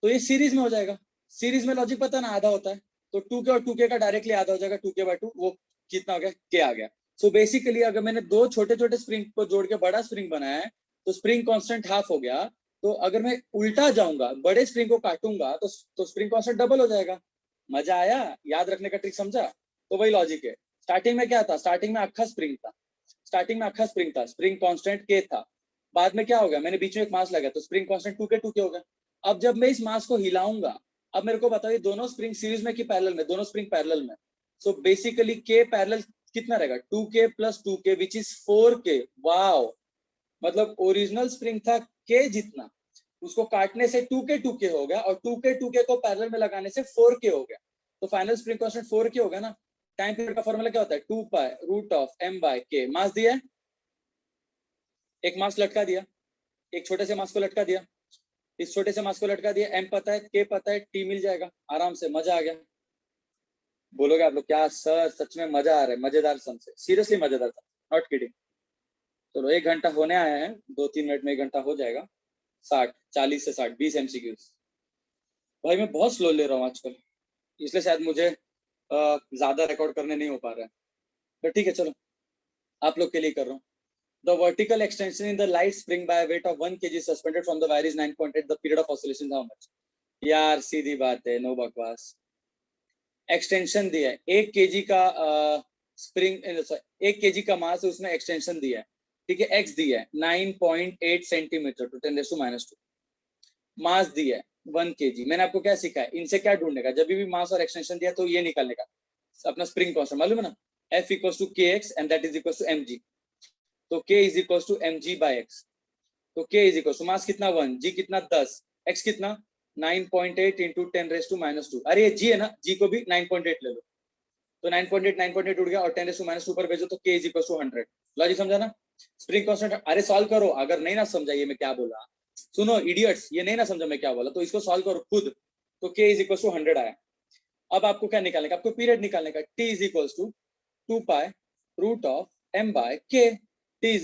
तो ये सीरीज में हो जाएगा। सीरीज में लॉजिक पता है ना, आधा होता है, तो 2k और 2k का डायरेक्टली आधा हो जाएगा, 2k/2, वो कितना हो गया, k आ गया। सो बेसिकली अगर मैंने दो छोटे छोटे स्प्रिंग को जोड़ के बड़ा स्प्रिंग बनाया है तो स्प्रिंग कांस्टेंट हाफ हो गया। तो अगर मैं उल्टा जाऊंगा, बड़े स्प्रिंग को काटूंगा तो स्प्रिंग कांस्टेंट डबल हो जाएगा। मजा आया? याद रखने का ट्रिक समझा? तो वही लॉजिक है। स्टार्टिंग में क्या था, स्टार्टिंग में अक्खा स्प्रिंग था, स्प्रिंग कांस्टेंट k था। बाद में क्या हो गया, मैंने बीच में एक मास लगाया तो स्प्रिंग कांस्टेंट 2k हो गया। अब जब मैं इस मास को हिलाऊंगा, अब मेरे को बताइए दोनों स्प्रिंग सीरीज में कि पैरेलल में, दोनों स्प्रिंग पैरेलल में। सो बेसिकली k पैरेलल कितना रहेगा, 2k plus 2k which is 4k। Wow, मतलब ओरिजिनल स्प्रिंग था k जितना, उसको काटने से 2k हो गया और 2k को पैरेलल में लगाने से 4k हो गया। तो फाइनल स्प्रिंग कांस्टेंट 4k हो गया ना। टाइम पीरियड का फॉर्मूला क्या होता है, 2π√m/k। मास दिया, एक मास लटका दिया, एक छोटे से मास को लटका दिया, इस छोटे से मास को लटका दिया, m पता है, k पता है, t मिल जाएगा आराम से। मजा आ गया? बोलोगे आप लोग क्या सर सच में मजा आ रहा है? मजेदार सम से, सीरियसली मजेदार सम, नॉट किडिंग। चलो 1 घंटा होने आया है, 2-3 मिनट में 1 घंटा हो जाएगा। 40 से 60 20 MCQs। भाई मैं बहुत स्लो ले रहा हूँ आजकल, इसलिए शायद मुझे ज्यादा रिकॉर्ड करने नहीं हो पा रहा है, पर ठीक है चलो, आप लोग के लिए कर रहा हूँ। The vertical extension in the light spring by a weight of 1 kg suspended from the wire is 9.8. The period of oscillation is how much? यार सीधी बात है, नो बकवास। एक्सटेंशन दिया है 1 kg का स्प्रिंग, 1 kg का मास है, उसमें एक्सटेंशन दिया है, ठीक है, x दिया है 9.8 सेंटीमीटर टू 10⁻²। मास दिया है 1 kg। मैंने आपको क्या सिखाया, इनसे क्या ढूंढने का, जब भी मास और एक्सटेंशन दिया तो ये निकालने का अपना स्प्रिंग कांस्टेंट, मालूम है ना, F = kx and that is equals to mg। तो k = mg/x। तो k = मास कितना 1, g कितना 10, x कितना 9.8 × 10⁻²। अरे ये g है ना, g को भी 9.8 ले लो, तो 9.8 उड़ गया और 10⁻² पर भेजो तो k = 100। लॉजिक समझा ना? स्प्रिंग कांस्टेंट, अरे सॉल्व करो, अगर नहीं ना समझा ये मैं क्या बोला, सुनो इडियट्स, ये नहीं ना समझा मैं क्या बोला, तो इसको सॉल्व करो खुद। तो k = 100 आया। अब आपको क्या निकालने का, आपको पीरियड निकालने का। t = 2π√m/k। t =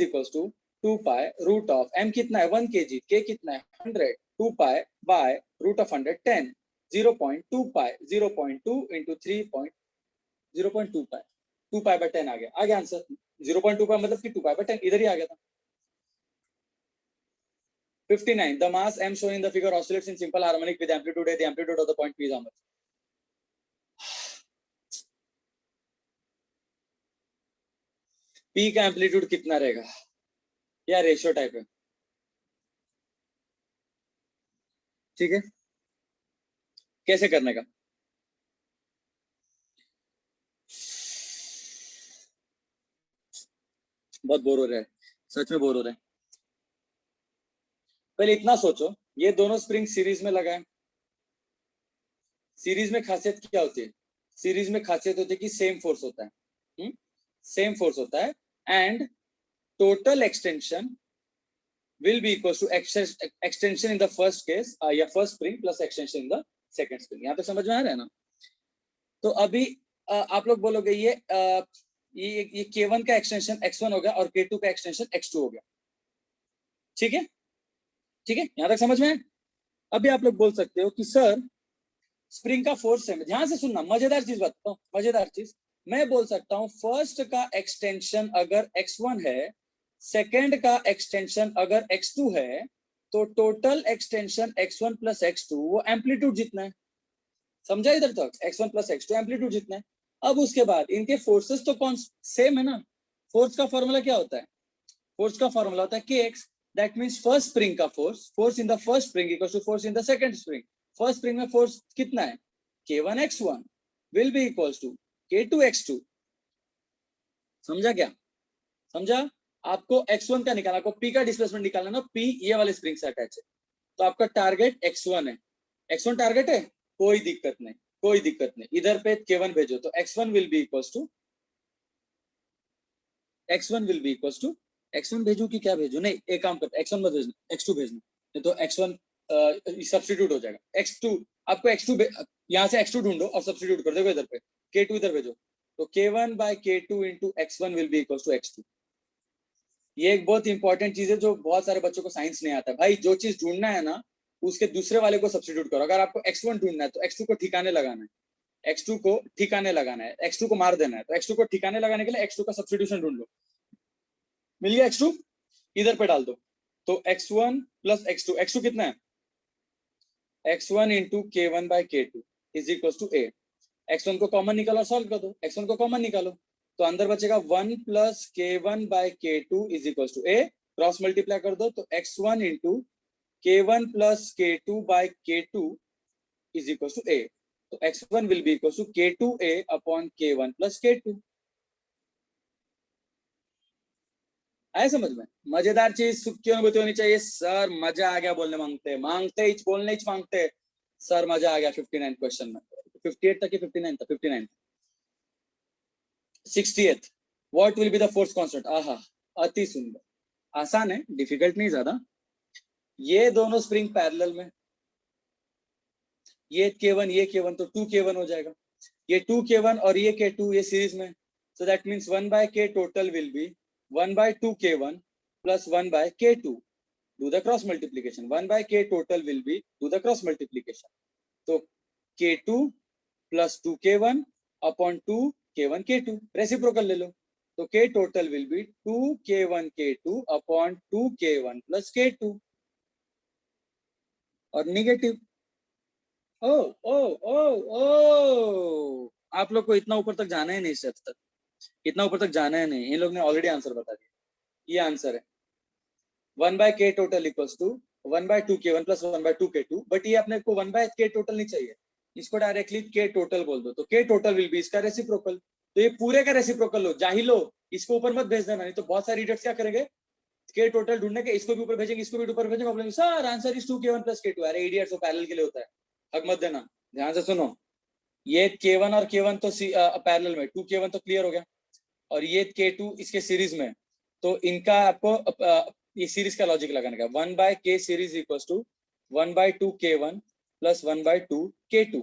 2π√m कितना है 1 kg, k कितना है 100, 2π/√100 10, 0.2π, 0.2 × 3.0.2π, 2π/10 आ गया आंसर। 0.2π मतलब कि 2π/10 इधर ही आ गया था। 59. The mass m shown in the figure oscillates in simple harmonic with amplitude a. The amplitude of the point p is how much? p का एम्पलीट्यूड कितना रहेगा? या रेशियो टाइप है, ठीक है, कैसे करने का? बहुत बोर हो रहा है, सच में बोर हो रहा है। पहले इतना सोचो, ये दोनों स्प्रिंग सीरीज में लगा है। सीरीज में खासियत क्या होती है, सीरीज में खासियत होती है कि सेम फोर्स होता है, सेम फोर्स होता है, and total extension will be equals to extension in the first case या first spring plus extension in the second spring। यहाँ तक समझ में आ रहा है ना? तो अभी आप लोग बोलोगे ये K1 का एक्सटेंशन X1 हो गया और K2 का एक्सटेंशन X2 हो गया, ठीक है, ठीक है, यहाँ तक समझ में है? अभी आप लोग बोल सकते हो कि सर स्प्रिंग का फोर्स है, ध्यान से सुनना, मजेदार चीज बताता हूँ, मजेदार चीज। मैं बोल सकता हूँ फर्स्ट का एक्सटेंशन अगर X1 है, सेकेंड का एक्सटेंशन अगर X2 है, तो टोटल एक्सटेंशन X1 + X2 वो एम्पलीट्यूड जितना है। समझा इधर तक? X1 + X2 एम्पलीट्यूड जितना है। अब उसके बाद इनके फोर्सेस तो कौन सेम है ना। फोर्स का फॉर्मूला क्या होता है? फोर्स का फॉर्मूला होता है kx। That means first spring का force in the first spring equals to force in the second spring. First spring में फोर्स कितना है, k1 x1 will B equals to k2 x2। समझा क्या? समझा? आपको x1 का निकालना, आपको p का डिस्प्लेसमेंट निकालना ना, p ये वाले स्प्रिंग से अटैच है, तो आपका टारगेट x1 है। x1 टारगेट है, कोई दिक्कत नहीं, कोई दिक्कत नहीं, इधर पे k1 भेजो तो x1 will B equals to x1 भेजू कि क्या भेजू? नहीं, एक काम करते, x1 मत भेजना, x2 भेजना, नहीं तो x1 सब्स्टिट्यूट हो जाएगा। x2 आपको x2 यहाँ से x2 ढूंढो और सब्स्टिट्यूट कर दो इधर पे, k2 इधर भेजो, तो k1/k2 × x1 will B equals to x2। ये एक बहुत इंपॉर्टेंट चीज है जो बहुत सारे बच्चों को साइंस नहीं आता भाई। जो चीज ढूंढना है ना, उसके दूसरे वाले को सब्स्टिट्यूट करो। अगर आपको x1 ढूंढना है तो x2 को ठिकाने लगाना है, x2 को ठिकाने लगाना है, x2 को मार देना है, तो x2 को ठिकाने लगाने के लिए x2 का सब्स्टिट्यूशन ढूंढ लो। मिल गया x2, इधर पे डाल दो, तो x1 प्लस x2, x2 कितना है, x1 into k1 by k2 is equal to a। x1 को कॉमन निकालो और सॉल्व कर दो, x1 को कॉमन निकालो तो अंदर बचेगा 1 plus k1 by k2 is equal to a, cross multiply कर दो तो x1 into k1 plus k2 by k2 is equal to a, तो x1 will be equal to k2a upon k1 plus k2। आए समझ में? मजेदार चीज सुखी अनुभूति होनी चाहिए। सर मजा आ गया बोलने मांगते मांगते ही बोलने ही मांगते सर मजा आ गया 59 क्वेश्चन में, 58 तक 59 था, 59 60th what will be the force constant. आहा अति सुंदर, आसान है, डिफिकल्ट नहीं ज्यादा। ये दोनों स्प्रिंग पैरेलल में, ये k1 ये k1 तो 2k1 हो जाएगा, ये 2k1 और ये k2 ये सीरीज में, so that means 1 by k total will be 1 by 2k1 plus 1 by k2, do the cross multiplication, 1 by k total will be do the cross multiplication, तो k2 plus 2k1 upon 2k1 k2 reciprocal ले लो, तो k total will be 2k1 k2 upon 2k1 plus k2 और negative. ओ ओ ओ ओ आप लोग को इतना ऊपर तक जाना ही नहीं, स्टेप्स तक इतना ऊपर तक जाना है नहीं, इन लोग ने ऑलरेडी आंसर बता दिया। ये आंसर है 1 by k total equals to 1 by 2k1 plus 1 by 2k2, but ये अपने को 1 by k total नहीं चाहिए, इसको डायरेक्टली k total बोल दो, तो k total will be इसका रेसिप्रोकल, तो ये पूरे का रेसिप्रोकल लो, जाहिल हो, इसको ऊपर मत भेज देना, नहीं तो बहुत सारे इडियट्स क्या करेंगे k total ढूंढने के इसको भी ऊपर भेजेंगे, इसको भी ऊपर भेजेंगे, बोलेंगे sir answer is 2k1 plus k2। अरे इडियट्स, वो पैरेलल के लिए होता है, हक मत देना। ध्यान से सुनो, ये k1 और k1 तो पैरेलल में, 2k1 तो क्लियर हो गया, और ये k2 इसके सीरीज में, तो इनका आपको ये सीरीज का लॉजिक लगाने का, 1 by k series equals to 1 by 2k1 plus 1 by 2k2।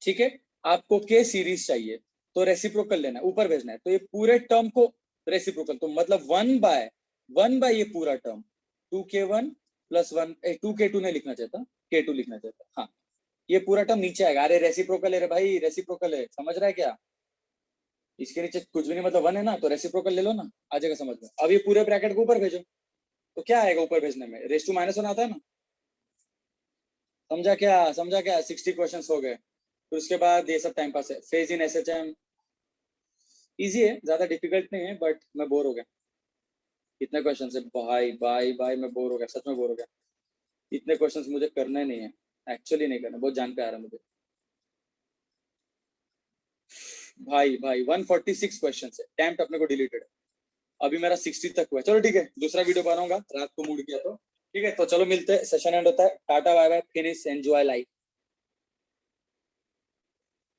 ठीक है, आपको k सीरीज चाहिए तो रेसिप्रोकल लेना है, ऊपर भेजना है, तो ये पूरे टर्म को रेसिप्रोकल, तो मतलब 1 by ये पूरा टर्म 2k1 प्लस 1 2k2 नहीं लिखना चाहता, k2 लिखना चाहता, हाँ ये पूरा टर्म नीचे आएगा। अरे रेसिप्रोकल है रे भाई, रेसिप्रोकल है, समझ रहा है क्या? इसके नीचे कुछ भी नहीं, मतलब 1 है ना, तो रेसिप्रोकल ले लो ना, आ जाएगा समझ में। अब ये पूरे ब्रैकेट को ऊपर भेजो, तो क्या आएगा ऊपर भेजने में, रेस टू -1 आता है ना, समझा क्या? समझा क्या? 60 क्वेश्चंस हो गए, फिर उसके बाद ये सब टाइम पास है। फेज इन एसएचएम इजी है, ज्यादा डिफिकल्ट नहीं है, बट मैं बोर हो गया, इतने क्वेश्चन है भाई भाई भाई, मैं बोर हो गया, सच में बोर हो गया, इतने क्वेश्चंस मुझे करने नहीं है, एक्चुअली नहीं करना, बहुत जान पे आ रहा है मुझे भाई भाई। 146 क्वेश्चन है, टेम्प्ट अपने को डिलीटेड है, अभी मेरा 60 तक हुआ है। चलो ठीक है, दूसरा वीडियो बनाऊंगा रात को मूड किया तो, ठीक है, तो चलो मिलते हैं, सेशन एंड होता है, tata bye bye, finish, enjoy life.